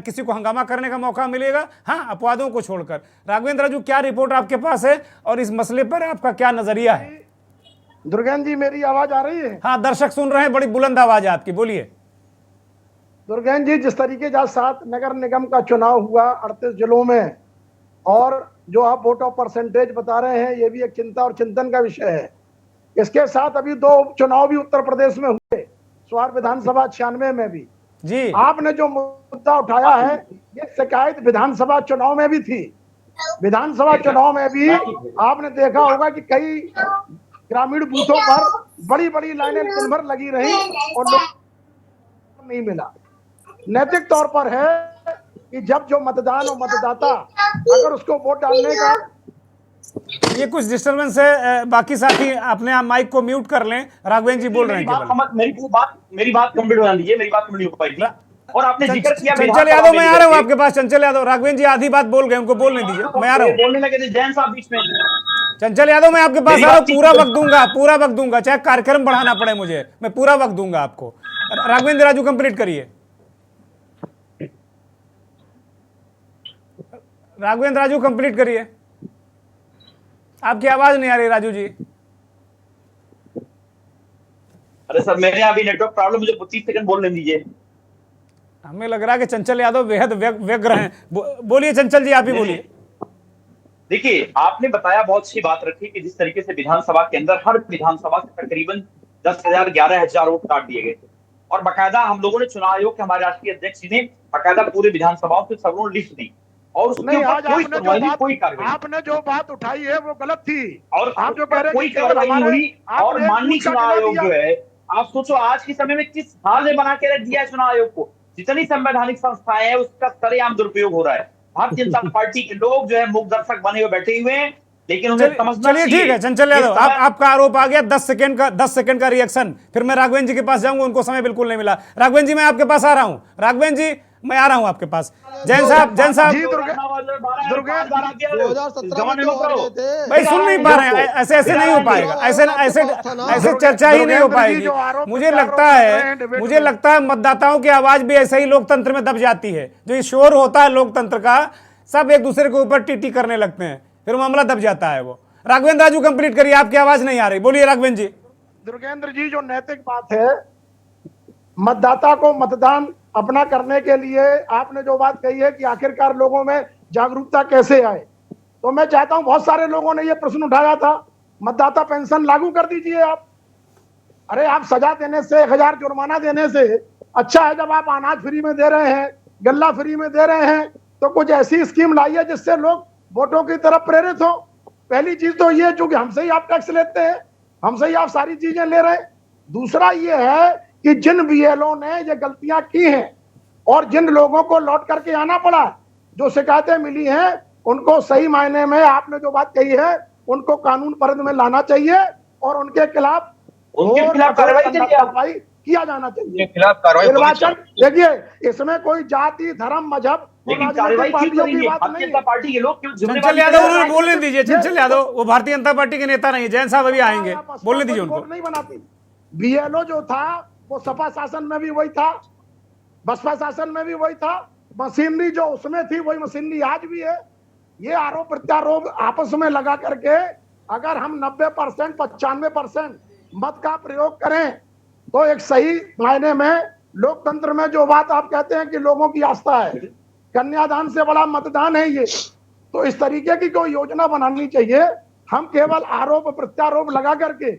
किसी को हंगामा करने का मौका मिलेगा। हाँ, अपवादों को छोड़कर। राघवेंद्र राजू, क्या रिपोर्ट आपके पास है और इस मसले पर आपका क्या नजरिया है? दुर्गेन जी, मेरी आवाज आ रही है? हाँ, दर्शक सुन रहे हैं, बड़ी बुलंद आवाज है आपकी, बोलिए। दुर्गेन जी, जिस तरीके से 7 नगर निगम का चुनाव हुआ 38 जिलों में, और जो आप वोट ऑफ परसेंटेज बता रहे हैं, ये भी एक चिंता और चिंतन का विषय है। इसके साथ अभी 2 चुनाव भी उत्तर प्रदेश में हुए, स्वार विधानसभा 96 में भी जी। आपने जो मुद्दा उठाया है, ये शिकायत विधानसभा चुनाव में भी थी। विधानसभा चुनाव में भी आपने देखा होगा कि कई ग्रामीण बूथों पर बड़ी बड़ी लाइनें दिन भर लगी रही और लोग नहीं मिला। नैतिक तौर पर है कि जब जो मतदान और मतदाता अगर उसको वोट डालने का, ये कुछ डिस्टर्बेंस है, बाकी साथी अपने आप माइक को म्यूट कर लें। राघवेंद्र जी बोल रहे हैं केवल। मेरी बात कंप्लीट होने दीजिए, मेरी बात कंप्लीट हो पाएगी। और आपने जिक्र किया चंचल यादव, मैं आ रहा हूँ आपके पास। चंचल यादव, राघवेंद्र जी आधी बात बोल गए, उनको बोलने दीजिए, मैं आ रहा हूँ। बोलने लगे थे जैन साहब बीच में। चंचल यादव मैं आपके पास आ रहा हूँ, पूरा वक्त दूंगा, चाहे कार्यक्रम बढ़ाना पड़े मुझे, मैं पूरा वक्त दूंगा आपको। राघवेंद्र राजू कंप्लीट करिए। राघवेंद्र राजू कंप्लीट करिए, आपकी आवाज नहीं आ रही राजू जी। अरे सर मेरे यहाँ भी नेटवर्क प्रॉब्लम, मुझे 25 सेकंड बोलने दीजिए। हमें लग रहा है कि चंचल यादव बेहद व्यग्र हैं। बोलिए चंचल जी, आप ही बोलिए। देखिए, आपने बताया, बहुत अच्छी बात रखी कि जिस तरीके से विधानसभा के अंदर हर विधानसभा से तकरीबन 10,000 11,000 वोट काट दिए गए थे, और बाकायदा हम लोगों ने चुनाव आयोग के हमारे राष्ट्रीय अध्यक्ष जी ने बाकायदा पूरे विधानसभाओं से सबों लिस्ट दी, और उसके ऊपर कोई सुनवाई नहीं, कोई कार्रवाई। आपने जो बात उठाई है वो गलत थी, और आप जो कह रहे कोई कार्रवाई नहीं हुई। और माननीय चुनाव आयोग जो है, आप सोचो आज के समय में किस हाल में बना के रख दिया है चुनाव आयोग को। जितनी संवैधानिक संस्थाएं हैं उसका सरेआम दुरुपयोग हो रहा है। भारतीय जनता पार्टी के लोग जो है मूक दर्शक बने हुए बैठे हुए हैं, लेकिन उन्हें समझना चलिए ठीक है चंचल यादव, आपका आरोप आ गया। 10 सेकंड का रिएक्शन, फिर मैं राघवेंद्र जी के पास जाऊंगा, उनको समय बिल्कुल नहीं मिला। राघवेंद्र जी मैं आपके पास आ रहा हूं, राघवेंद्र जी मैं आ रहा हूं आपके पास। जैन साहब जी, भाई सुन नहीं पा रहे हैं, ऐसे नहीं हो पाएगा, ऐसे चर्चा ही नहीं हो पाएगी। मुझे लगता है मतदाताओं की आवाज भी ऐसे ही लोकतंत्र में दब जाती है। जो ये शोर होता है लोकतंत्र का, सब एक दूसरे के ऊपर टीटी करने लगते हैं, फिर मामला दब जाता है वो। राघवेंद्र राजू कंप्लीट करिए, आपकी आवाज नहीं आ रही, बोलिए राघवेंद्र जी। दुर्गेंद्र जी, जो नैतिक बात है, मतदाता को मतदान अपना करने के लिए आपने जो बात कही है कि आखिरकार लोगों में जागरूकता कैसे आए, तो मैं चाहता हूं, बहुत सारे लोगों ने यह प्रश्न उठाया था, मतदाता पेंशन लागू कर दीजिए आप। अरे आप सजा देने से, 1000 जुर्माना देने से अच्छा है जब आप अनाज फ्री में दे रहे हैं, गल्ला फ्री में दे रहे हैं, तो कुछ ऐसी स्कीम लाइए जिससे लोग वोटों की तरफ प्रेरित हो। पहली चीज तो ये, चूंकि हमसे ही आप टैक्स लेते हैं, हमसे ही आप सारी चीजें ले रहे हैं। दूसरा ये है कि जिन बीएलओ ने ये गलतियां की हैं और जिन लोगों को लौट करके आना पड़ा, जो शिकायतें मिली हैं, उनको सही मायने में आपने जो बात कही है उनको कानून परिध में लाना चाहिए और उनके खिलाफ कार्रवाई किया जाना चाहिए। निर्वाचन, देखिए इसमें कोई जाति, धर्म, मजहब, पार्टी के लोग चंचल यादव उन्होंने बोलने दीजिए। चंचल यादव वो भारतीय जनता पार्टी के नेता नहीं है, जैन साहब अभी आएंगे, बोलने दीजिए उनको। नहीं बनाती। बीएलओ जो था वो सपा शासन में भी वही था, बसपा शासन में भी वही था, मशीनरी जो उसमें थी वही मशीनरी आज भी है। ये आरोप प्रत्यारोप आपस में लगा करके अगर हम 90% 95% मत का प्रयोग करें तो एक सही मायने में लोकतंत्र में जो बात आप कहते हैं कि लोगों की आस्था है, कन्यादान से बड़ा मतदान है ये, तो इस तरीके की कोई योजना बनानी चाहिए। हम केवल आरोप प्रत्यारोप लगा करके,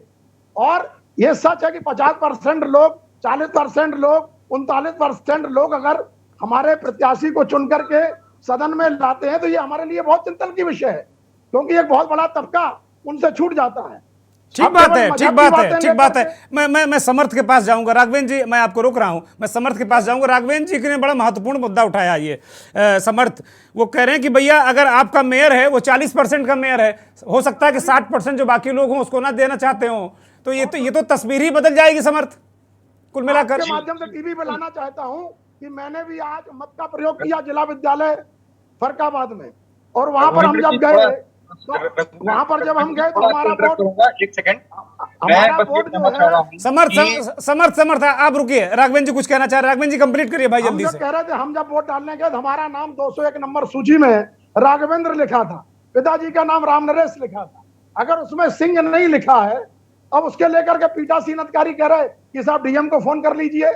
और ये सच है कि 50% लोग, 40% लोग, 39% लोग अगर हमारे प्रत्याशी को चुन करके सदन में लाते हैं तो ये हमारे लिए बहुत चिंतन की विषय है, क्योंकि एक बहुत बड़ा तबका उनसे छूट जाता है। ठीक बात है। मैं समर्थ के पास जाऊंगा। राघवेंद्र जी मैं आपको रोक रहा हूं, मैं समर्थ के पास जाऊंगा। राघवेंद्र जी ने बड़ा महत्वपूर्ण मुद्दा उठाया ये समर्थ, वो कह रहे हैं कि भैया अगर आपका मेयर है वो 40% का मेयर है, हो सकता है कि 60% जो बाकी लोग हों उसको ना देना चाहते हो, तो ये तो तस्वीर ही बदल जाएगी समर्थ कुल मिलाकर। के माध्यम से टीवी पे लाना चाहता हूं कि मैंने भी आज मत का प्रयोग किया जिला विद्यालय फरकाबाद में, और वहां पर हम जब गए तो वहां पर जब हम गए तो हमारा वोट, एक सेकंड, हमारा वोट जो है, समर्थ आप रुकिए, राघवेंद्र जी कुछ कहना चाह रहे हैं। राघवेंद्र जी कंप्लीट करिए भाई जल्दी से। कह रहे थे हम जब वोट डालने गए तो हमारा नाम 201 नंबर सूची में राघवेंद्र लिखा था, पिताजी का नाम राम नरेश लिखा था। अगर उसमें सिंह नहीं लिखा है, अब उसके लेकर के पीठासीन अधिकारी कह रहे कि साहब डीएम को फोन कर लीजिए।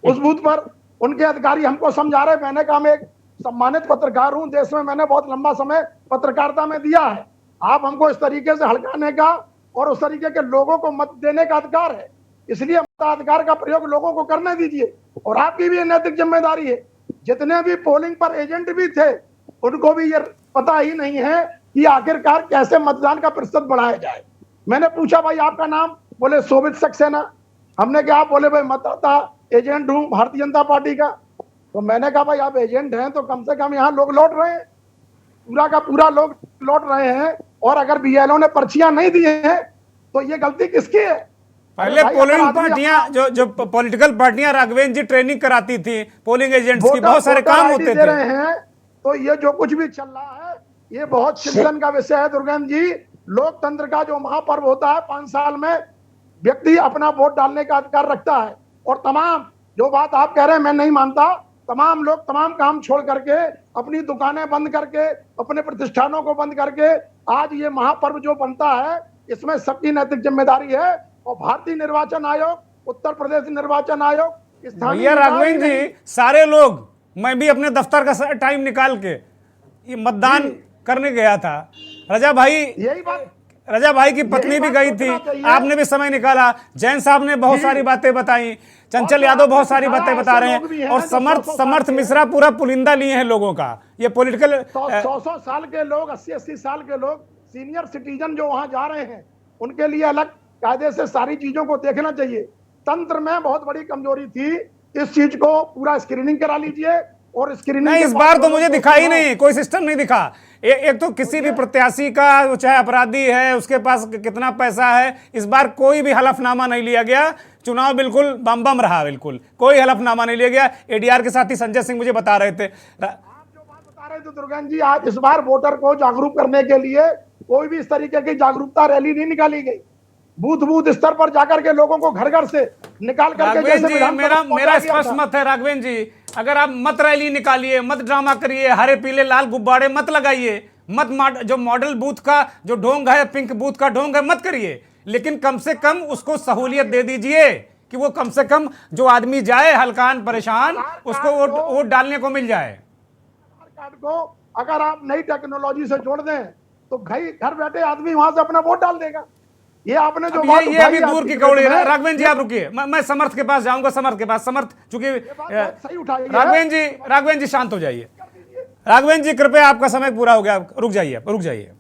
उस बूथ पर उनके अधिकारी हमको समझा रहे। मैंने कहा मैं एक सम्मानित पत्रकार हूं, देश में मैंने बहुत लंबा समय पत्रकारिता में दिया है, आप हमको इस तरीके से हड़काने का और उस तरीके के लोगों को मत देने का अधिकार है, इसलिए मताधिकार का प्रयोग लोगों को करने दीजिए। और आपकी भी नैतिक जिम्मेदारी है, जितने भी पोलिंग पर एजेंट भी थे उनको भी ये पता ही नहीं है कि आखिरकार कैसे मतदान का प्रतिशत बढ़ाया जाए। मैंने पूछा भाई आपका नाम, बोले शोभित सक्सेना। हमने कहा, बोले भाई मतदाता एजेंट हूं भारतीय जनता पार्टी का। तो मैंने कहा भाई आप एजेंट हैं तो कम से कम यहाँ लोग लौट रहे हैं, पूरा का पूरा लोग लौट रहे हैं, और अगर बीएलओ ने पर्चियां नहीं दी हैं तो ये गलती किसकी है? पहले पोलिंग पार्टियां जो पॉलिटिकल पार्टियां राघवेंद्र जी ट्रेनिंग कराती थी पोलिंग एजेंट्स की, बहुत सारे काम होते थे। रहे हैं तो ये जो कुछ भी चल रहा है ये बहुत चिंतन का विषय है दुर्गेंद्र जी। लोकतंत्र का जो महापर्व होता है, 5 साल में व्यक्ति अपना वोट डालने का अधिकार रखता है, और तमाम जो बात आप कह रहे हैं मैं नहीं मानता, तमाम लोग तमाम काम छोड़ करके, अपनी दुकानें बंद करके, अपने प्रतिष्ठानों को बंद करके आज ये महापर्व जो बनता है, इसमें सबकी नैतिक जिम्मेदारी है। और भारतीय निर्वाचन आयोग, उत्तर प्रदेश निर्वाचन आयोग, भैया राघवेंद्र जी, सारे लोग, मैं भी अपने दफ्तर का टाइम निकाल के ये मतदान करने गया था। रजा भाई, यही बात, रजा भाई की पत्नी भी गई थी, आपने भी समय निकाला, जैन साहब ने बहुत सारी बातें बताई, चंचल यादव बहुत सारी बातें बता रहे हैं, और समर्थ मिश्रा पूरा पुलिंदा लिए हैं लोगों का। ये पॉलिटिकल 100 साल के लोग, 80 साल के लोग, सीनियर सिटीजन जो वहां जा रहे हैं, उनके लिए अलग कायदे से सारी चीजों को देखना चाहिए। तंत्र में बहुत बड़ी कमजोरी थी, इस चीज को पूरा स्क्रीनिंग करा लीजिए। और स्क्रीनिंग नहीं, इस बार तो मुझे दिखा ही नहीं, कोई सिस्टम नहीं दिखा। एक तो किसी भी प्रत्याशी का, वो चाहे अपराधी है, उसके पास कितना पैसा है, इस बार कोई भी हलफनामा नहीं लिया गया। चुनाव बिल्कुल बम बम रहा, बिल्कुल कोई हलफनामा नहीं लिया गया। एडीआर के साथी संजय सिंह मुझे बता रहे थे। आप जो बात बता रहे थे दुर्गेंद्र जी, आज इस बार वोटर को जागरूक करने के लिए कोई भी इस तरीके की जागरूकता रैली नहीं निकाली गई। बूथ बूथ स्तर पर जाकर के लोगों को घर घर से निकाल करके, राघवेंद्र जी, मेरा स्पष्ट मत है राघवेंद्र जी, अगर आप मत रैली निकालिए, मत ड्रामा करिए, हरे पीले लाल गुब्बारे मत लगाइए, मत जो मॉडल बूथ का जो ढोंग है, पिंक बूथ का ढोंग है, मत करिए, लेकिन कम से कम उसको सहूलियत दे दीजिए कि वो कम से कम जो आदमी जाए हलकान परेशान, उसको वोट डालने को मिल जाए। आधार कार्ड को अगर आप नई टेक्नोलॉजी से जोड़ दें तो घर बैठे आदमी वहां से अपना वोट डाल देगा। ये आपने जो बात ये अभी दूर की कौड़ी है। राघवेंद्र जी आप रुकिए, मैं समर्थ के पास जाऊंगा, समर्थ के पास, समर्थ चूंकि सही उठाइए। राघवेंद्र जी शांत हो जाइए। राघवेंद्र जी कृपया, आपका समय पूरा हो गया, रुक जाइए।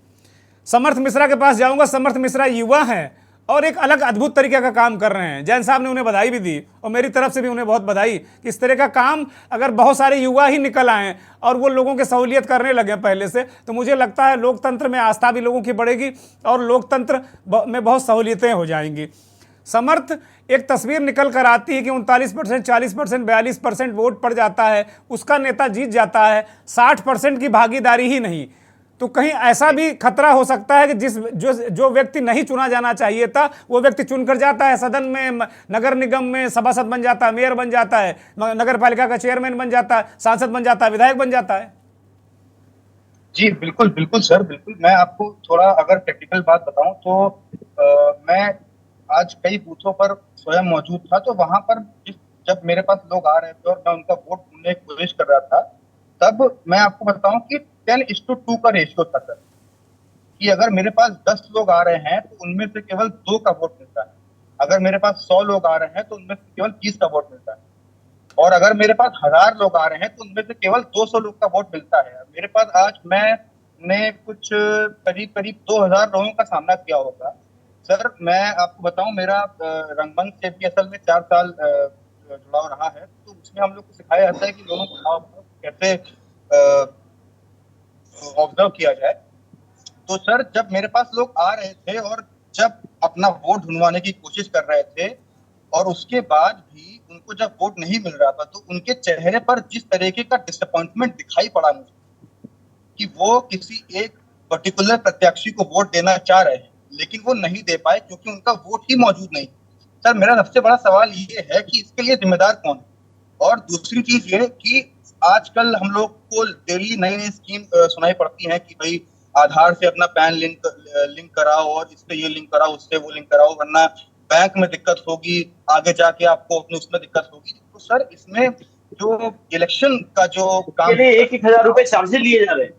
समर्थ मिश्रा के पास जाऊंगा। समर्थ मिश्रा युवा हैं और एक अलग अद्भुत तरीके का काम कर रहे हैं। जैन साहब ने उन्हें बधाई भी दी और मेरी तरफ से भी उन्हें बहुत बधाई कि इस तरह का काम अगर बहुत सारे युवा ही निकल आए और वो लोगों की सहूलियत करने लगे पहले से, तो मुझे लगता है लोकतंत्र में आस्था भी लोगों की बढ़ेगी और लोकतंत्र में बहुत सहूलियतें हो जाएंगी। समर्थ, एक तस्वीर निकल कर आती है कि 39%, 40%, 42% वोट पड़ जाता है, उसका नेता जीत जाता है, 60% की भागीदारी ही नहीं। तो कहीं ऐसा भी खतरा हो सकता है कि जो व्यक्ति नहीं चुना जाना चाहिए था, वो व्यक्ति चुनकर जाता है, सदन में, नगर निगम में सभासद बन जाता है, मेयर बन जाता है, नगर पालिका का चेयरमैन बन जाता है, सांसद बन जाता है, विधायक बन जाता है। जी बिल्कुल सर, बिल्कुल। मैं आपको थोड़ा अगर टेक्निकल बात बताऊं तो मैं आज कई बूथों पर स्वयं मौजूद था, तो वहां पर जब मेरे पास लोग आ रहे थे और मैं उनका वोट ढूंढने की कोशिश कर रहा था, तब मैं आपको बताऊं कि 10:2 का रेशियो था सर, कि अगर मेरे पास 10 लोग आ रहे हैं तो उनमें से केवल 2 का वोट मिलता है, अगर मेरे पास 100 लोग आ रहे हैं तो उनमें से केवल 30 का वोट मिलता है, और अगर मेरे पास 1000 लोग आ रहे हैं तो उनमें से केवल 200 लोग का वोट मिलता है। मेरे पास आज मैंने कुछ करीब 2000 लोगों का सामना किया होगा सर। मैं आपको बताऊं, मेरा रंगमंच से भी असल में 4 साल जुड़ाव रहा है, तो उसमें हम लोग को सिखाया जाता है कि लोगों को कैसे ऑब्जर्व किया जाए। तो सर, जब मेरे पास लोग आ रहे थे और जब अपना वोट ढूंढवाने की कोशिश कर रहे थे और उसके बाद भी उनको जब वोट नहीं मिल रहा था, तो उनके चेहरे पर जिस तरीके का डिसअपॉइंटमेंट दिखाई पड़ा मुझे कि वो किसी एक पर्टिकुलर प्रत्याशी को वोट देना चाह रहे हैं लेकिन वो नहीं दे पाए क्योंकि उनका वोट ही मौजूद नहीं। सर, मेरा सबसे बड़ा सवाल ये है कि इसके लिए जिम्मेदार कौन है? और दूसरी चीज ये कि आजकल हम लोग को डेली नई स्कीम सुनाई पड़ती है कि भाई आधार से अपना पैन लिंक कराओ और इससे ये लिंक कराओ, उससे वो लिंक कराओ, वरना बैंक में दिक्कत होगी, आगे जाके आपको अपने उसमें दिक्कत होगी। तो सर, इसमें जो इलेक्शन का जो काम 1,000 रुपए चार्जेस लिए जा रहे हैं,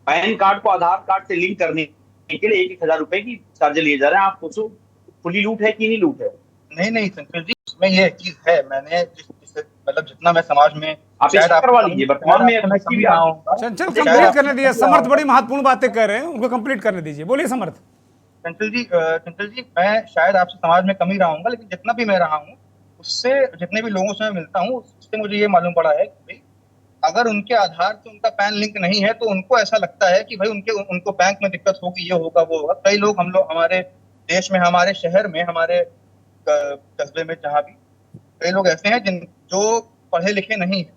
पैन कार्ड को आधार कार्ड से लिंक करने के लिए 1,000 रुपए की चार्ज लिए जा रहे हैं। आप सोचो खुली लूट है कि नहीं लूट है? नहीं संतोष जी, उसमें ये चीज है, मैंने मतलब जितना मैं समाज में आप करवा लीजिए, वर्तमान में चंचल कंप्लीट करने दिए। समर्थ बड़ी महत्वपूर्ण बातें कर रहे हैं, उनको कंप्लीट करने दीजिए। बोलिए समर्थ। चंचल जी, मैं शायद आपसे समाज में कम ही रहा हूँ, लेकिन जितना भी मैं रहा हूँ उससे, जितने भी लोगों से मैं मिलता हूँ, उससे मुझे ये मालूम पड़ा है कि भाई अगर उनके आधार से उनका पैन लिंक नहीं है तो उनको ऐसा लगता है कि भाई उनको बैंक में दिक्कत होगी, ये होगा वो होगा। कई लोग हमारे देश में, हमारे शहर में, हमारे कस्बे में, जहाँ भी कई लोग ऐसे हैं जो पढ़े लिखे नहीं है,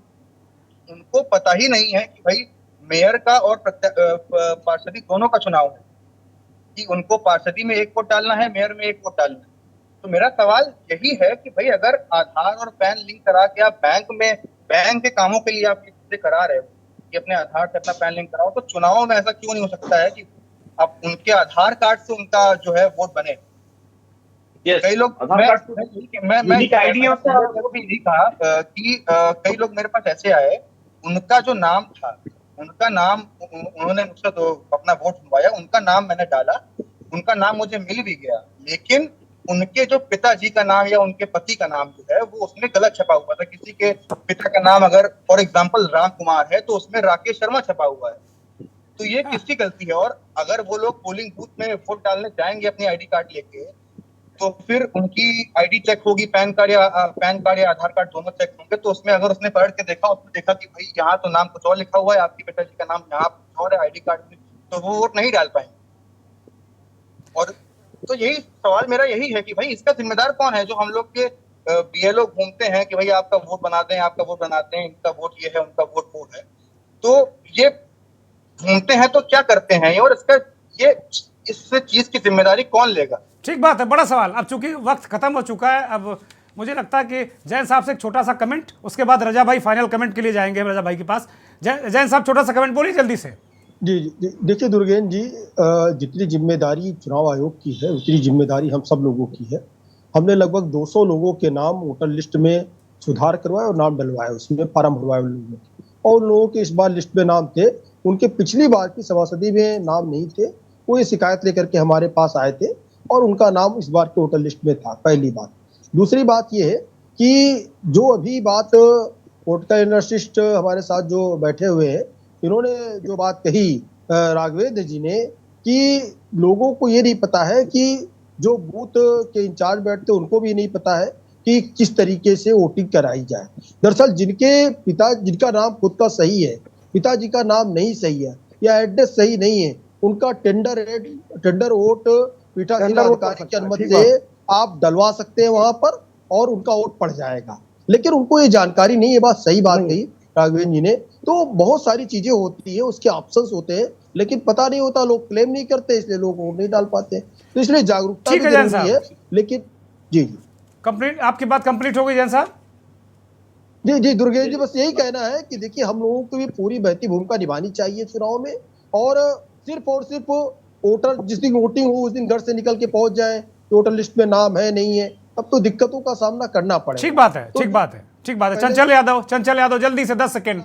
उनको पता ही नहीं है कि भाई मेयर का और पार्षदी दोनों का चुनाव है कि उनको पार्षदी में एक वोट डालना है, मेयर में एक वोट डालना है। तो मेरा सवाल यही है कि भाई अगर आधार और पैन लिंक करा के आप बैंक के कामों के लिए आप ये करा रहे हो कि अपने आधार से अपना पैन लिंक कराओ, तो चुनावों में ऐसा क्यों नहीं हो सकता है कि आप उनके आधार कार्ड से उनका जो है वोट बने? कई लोग मैं भी कहा कि कई लोग मेरे पास ऐसे आए, उनका जो नाम था, उनका नाम उन्होंने मुझसे तो अपना वोट बनवाया, उनका नाम मैंने डाला, उनका नाम मुझे मिल भी गया, लेकिन उनके जो पिताजी का नाम या उनके पति का नाम जो है वो उसमें गलत छपा हुआ था। किसी के पिता का नाम अगर फॉर एग्जांपल राम कुमार है तो उसमें राकेश शर्मा छपा हुआ है। तो ये किसकी गलती है? और अगर वो लोग पोलिंग बूथ में वोट डालने जाएंगे अपनी आईडी कार्ड लेके, तो फिर उनकी आईडी चेक होगी, पैन कार्ड या आधार कार्ड दोनों चेक होंगे। तो उसमें अगर उसने पढ़ के देखा, उसने देखा कि भाई यहाँ तो नाम कुछ और लिखा हुआ है, आपके पिताजी का नाम यहाँ कुछ और है आईडी कार्ड में, तो वो वोट नहीं डाल पाएंगे। और तो यही सवाल मेरा यही है कि भाई इसका जिम्मेदार कौन है? जो हम लोग के बीएलओ घूमते हैं कि भाई आपका वोट बना दें, आपका वोट बनाते हैं, इनका वोट ये है, उनका वोट वो है, तो ये घूमते हैं तो क्या करते हैं? और इसका ये इस चीज की जिम्मेदारी कौन लेगा? ठीक बात है, बड़ा सवाल। अब चूंकि वक्त खत्म हो चुका है, अब मुझे लगता है कि जैन साहब से एक छोटा सा कमेंट, उसके बाद रजा भाई फाइनल कमेंट के लिए जाएंगे रजा भाई के पास। जैन साहब छोटा सा कमेंट बोलिए जल्दी से। जी देखिए दुर्गेन जी, जितनी जिम्मेदारी चुनाव आयोग की है उतनी जिम्मेदारी हम सब लोगों की है। हमने लगभग 200 लोगों के नाम वोटर लिस्ट में सुधार करवाए और नाम डलवाए, उसमें फार्म भरवाए उन लोगों के, और उन लोगों के इस बार लिस्ट में नाम थे, उनके पिछली बार की सभासदी में नाम नहीं थे। वो ये शिकायत लेकर के हमारे पास आए थे और उनका नाम इस बार के वोटर लिस्ट में था, पहली बात। दूसरी बात ये है कि जो अभी बात वोटर एनालिस्ट हमारे साथ जो बैठे हुए हैं, इन्होंने जो बात कही राघवेंद्र जी ने कि लोगों को ये नहीं पता है कि जो बूथ के इंचार्ज बैठते उनको भी नहीं पता है कि किस तरीके से वोटिंग कराई जाए। दरअसल जिनका नाम खुद का सही है, पिताजी का नाम नहीं सही है या एड्रेस सही नहीं है, उनका टेंडर वोट पीठासीन अधिकारी की अनुमति से आप डलवा सकते हैं वहां पर और उनका वोट पड़ जाएगा। लेकिन उनको ये जानकारी नहीं है, बात सही बात कही राघवेंद्र जी ने। तो बहुत सारी चीजें होती है, उसके ऑप्शंस होते हैं, लेकिन पता नहीं होता, लोग क्लेम नहीं करते, इसलिए लोग वोट नहीं डाल पाते। तो इसलिए जागरूकता जरूरी है। लेकिन जी कंप्लीट, आपकी बात कंप्लीट हो गई जैन साहब? जी दुर्गेश जी, बस यही कहना है कि देखिए हम लोगों को भी पूरी बहती भूमिका निभानी चाहिए चुनाव में, और सिर्फ वोटर जिस दिन वोटिंग हो उस दिन घर से निकल के पहुंच जाए, वोटर लिस्ट में नाम है नहीं है, तब तो दिक्कतों का सामना करना पड़ेगा। ठीक बात है, ठीक बात है, ठीक बात है। चंचल यादव जल्दी से 10 सेकेंड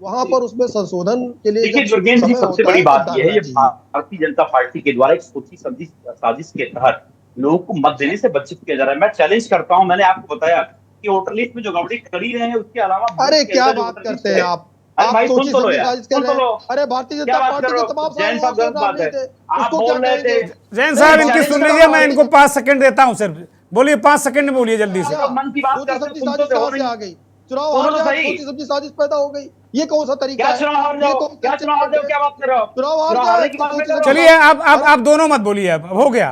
वहां पर उसमें संशोधन के लिए। देखिए दुर्गेश जी, सबसे बड़ी बात यह है, ये भारतीय जनता पार्टी के द्वारा एक सोची समझी साजिश के तहत लोगों को मत देने से वंचित किया जा रहा है। मैं चैलेंज करता हूं, मैंने आपको बताया कि वोटर लिस्ट में जो गड़बड़ी करी रहे हैं उसके अलावा, अरे क्या बात करते हैं आप सोची समझी साजिश कर रहे हैं। अरे भारतीय जनता पार्टी के तमाम जैन साहब गलत बात है, आप बोल रहे थे। जैन साहब इनकी सुन लीजिए, मैं इनको 5 सेकंड देता हूं सिर्फ, बोलिए 5 सेकंड में बोलिए जल्दी से। मन की बात करते साजिश आ गई, चुनाव हार जाए, सोची समझी साजिश पैदा हो गई, ये कौन सा तरीका है? चुनाव हार जाओ, क्या बात कर रहे हो? चुनाव हार जाए। चलिए आप दोनों मत बोलिए, अब हो गया।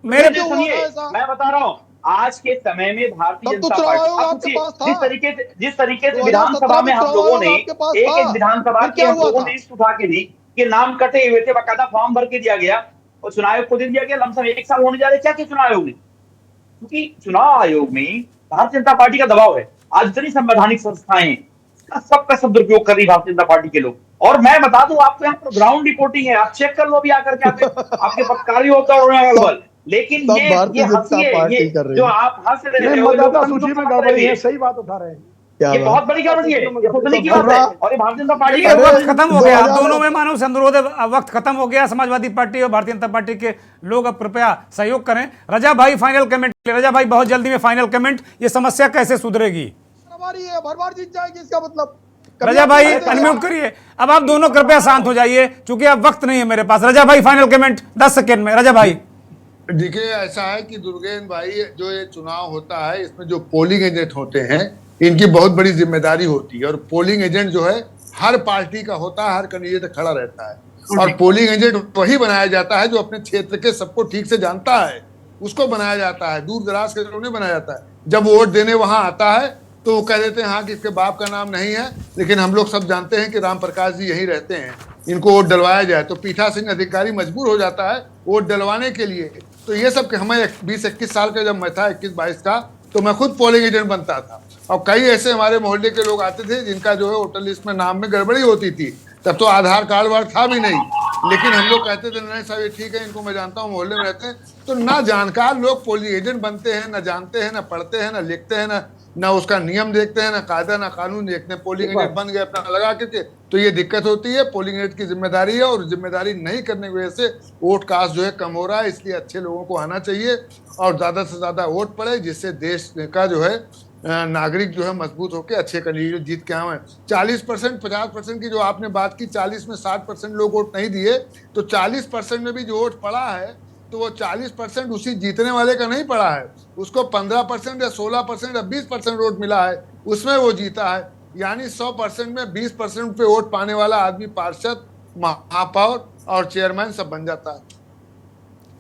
मेरे सुनिए, मैं बता रहा हूँ, आज के समय में भारतीय जनता पार्टी जिस तरीके से विधानसभा में हम लोगों ने एक विधानसभा के हम लोगों ने लिस्ट उठा के दी कि नाम कटे हुए थे, बाकायदा फॉर्म भर के दिया गया और चुनाव आयोग को दे दिया गया। लमसम 1 साल होने जा रहे, क्या चुनाव आयोग ने, क्योंकि चुनाव आयोग में भारतीय जनता पार्टी का दबाव है। आज जितनी संवैधानिक संस्थाएं सबका सब दुरुपयोग कर रही भारतीय जनता पार्टी के लोग। और मैं बता दूं आपको, यहाँ पर ग्राउंड रिपोर्टिंग है, आप चेक कर लो अभी आकर के आपके पत्रकार भी होता है। लेकिन ये हंसी है, ये जो आप हंस रहे हो, मतदाता सूची में गड़बड़ी है, सही बात उठा रहे हैं, ये बहुत बड़ी गड़बड़ी है, ये सोचने की बात है। और ये भारतीय जनता पार्टी का वक्त खत्म हो गया, दोनों में मानव से अनुरोध है, वक्त खत्म हो गया। समाजवादी पार्टी और भारतीय जनता पार्टी के लोग अब कृपया सहयोग करें। रजा भाई फाइनल कमेंट, रजा भाई बहुत जल्दी में फाइनल कमेंट, ये समस्या कैसे सुधरेगी? भर जीत जाएगी, इसका मतलब। रजा भाई अनम्यूट करिए। अब आप दोनों कृपया शांत हो जाइए, क्योंकि अब वक्त नहीं है मेरे पास। रजा भाई फाइनल कमेंट 10 सेकेंड में। रजा भाई देखिए, ऐसा है कि दुर्गेन भाई, जो ये चुनाव होता है इसमें जो पोलिंग एजेंट होते हैं इनकी बहुत बड़ी जिम्मेदारी होती है, और पोलिंग एजेंट जो है हर पार्टी का होता है, हर कैंडिडेट खड़ा रहता है, और पोलिंग एजेंट वही बनाया जाता है जो अपने क्षेत्र के सबको ठीक से जानता है, उसको बनाया जाता है। दूर दराज के लोग नहीं बनाया जाता है। जब वोट देने वहां आता है तो वो कह देते हैं हाँ कि इसके बाप का नाम नहीं है, लेकिन हम लोग सब जानते हैं कि राम प्रकाश जी यहीं रहते हैं, इनको वोट डलवाया जाए। तो पीठासीन अधिकारी मजबूर हो जाता है वोट डलवाने के लिए। तो ये सब कि हमें 20-21 साल का जब मैं था, 21-22 का, तो मैं खुद पोलिंग एजेंट बनता था। और कई ऐसे हमारे मोहल्ले के लोग आते थे जिनका जो है वोटर लिस्ट में नाम में गड़बड़ी होती थी। तब तो आधार कार्ड वार्ड था भी नहीं, लेकिन हम लोग कहते थे नहीं साहब ये ठीक है, इनको मैं जानता हूँ, मोहल्ले में रहते हैं। तो ना जानकार लोग पोलिंग एजेंट बनते हैं, ना जानते हैं, ना पढ़ते हैं, ना लिखते हैं, ना उसका नियम देखते हैं, ना कायदा ना कानून देखते हैं, पोलिंग एजेंट बन गए अपना लगा के। तो ये दिक्कत होती है, पोलिंग एजेंट की जिम्मेदारी है, और जिम्मेदारी नहीं करने की वजह से वोट कास्ट जो है कम हो रहा है। इसलिए अच्छे लोगों को आना चाहिए और ज्यादा से ज्यादा वोट पड़े, जिससे देश का जो है नागरिक जो है मजबूत होकर अच्छे कैंडिडेट जीत के आए। 40%, 50% की जो आपने बात की, 40 में 60% लोग वोट नहीं दिए, तो 40% में भी जो वोट पड़ा है, तो वो 40% उसी जीतने वाले का नहीं पड़ा है, उसको 15% या 16% या 20% वोट मिला है, उसमें वो जीता है। यानी 100% में 20% पे वोट पाने वाला आदमी पार्षद, महापौर और चेयरमैन सब बन जाता है।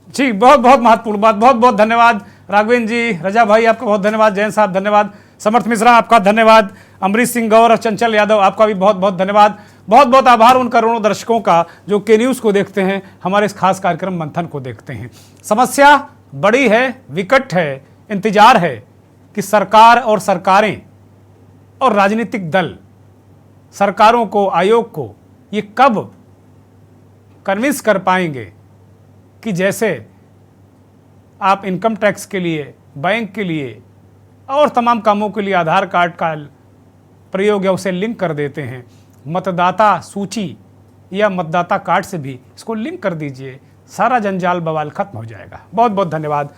जी, बहुत बहुत महत्वपूर्ण बात। बहुत बहुत धन्यवाद राघवेंद्र जी, रजा भाई आपका बहुत धन्यवाद, जैन साहब धन्यवाद, समर्थ मिश्रा आपका धन्यवाद, अमरीश सिंह गौर और चंचल यादव आपका भी बहुत बहुत धन्यवाद। बहुत बहुत आभार उन करोड़ों दर्शकों का जो के न्यूज़ को देखते हैं, हमारे इस खास कार्यक्रम मंथन को देखते हैं। समस्या बड़ी है, विकट है, इंतजार है कि सरकार और सरकारें और राजनीतिक दल सरकारों को, आयोग को ये कब कन्विंस कर पाएंगे कि जैसे आप इनकम टैक्स के लिए, बैंक के लिए और तमाम कामों के लिए आधार कार्ड का प्रयोग या उसे लिंक कर देते हैं, मतदाता सूची या मतदाता कार्ड से भी इसको लिंक कर दीजिए, सारा जंजाल बवाल खत्म हो जाएगा। बहुत बहुत धन्यवाद।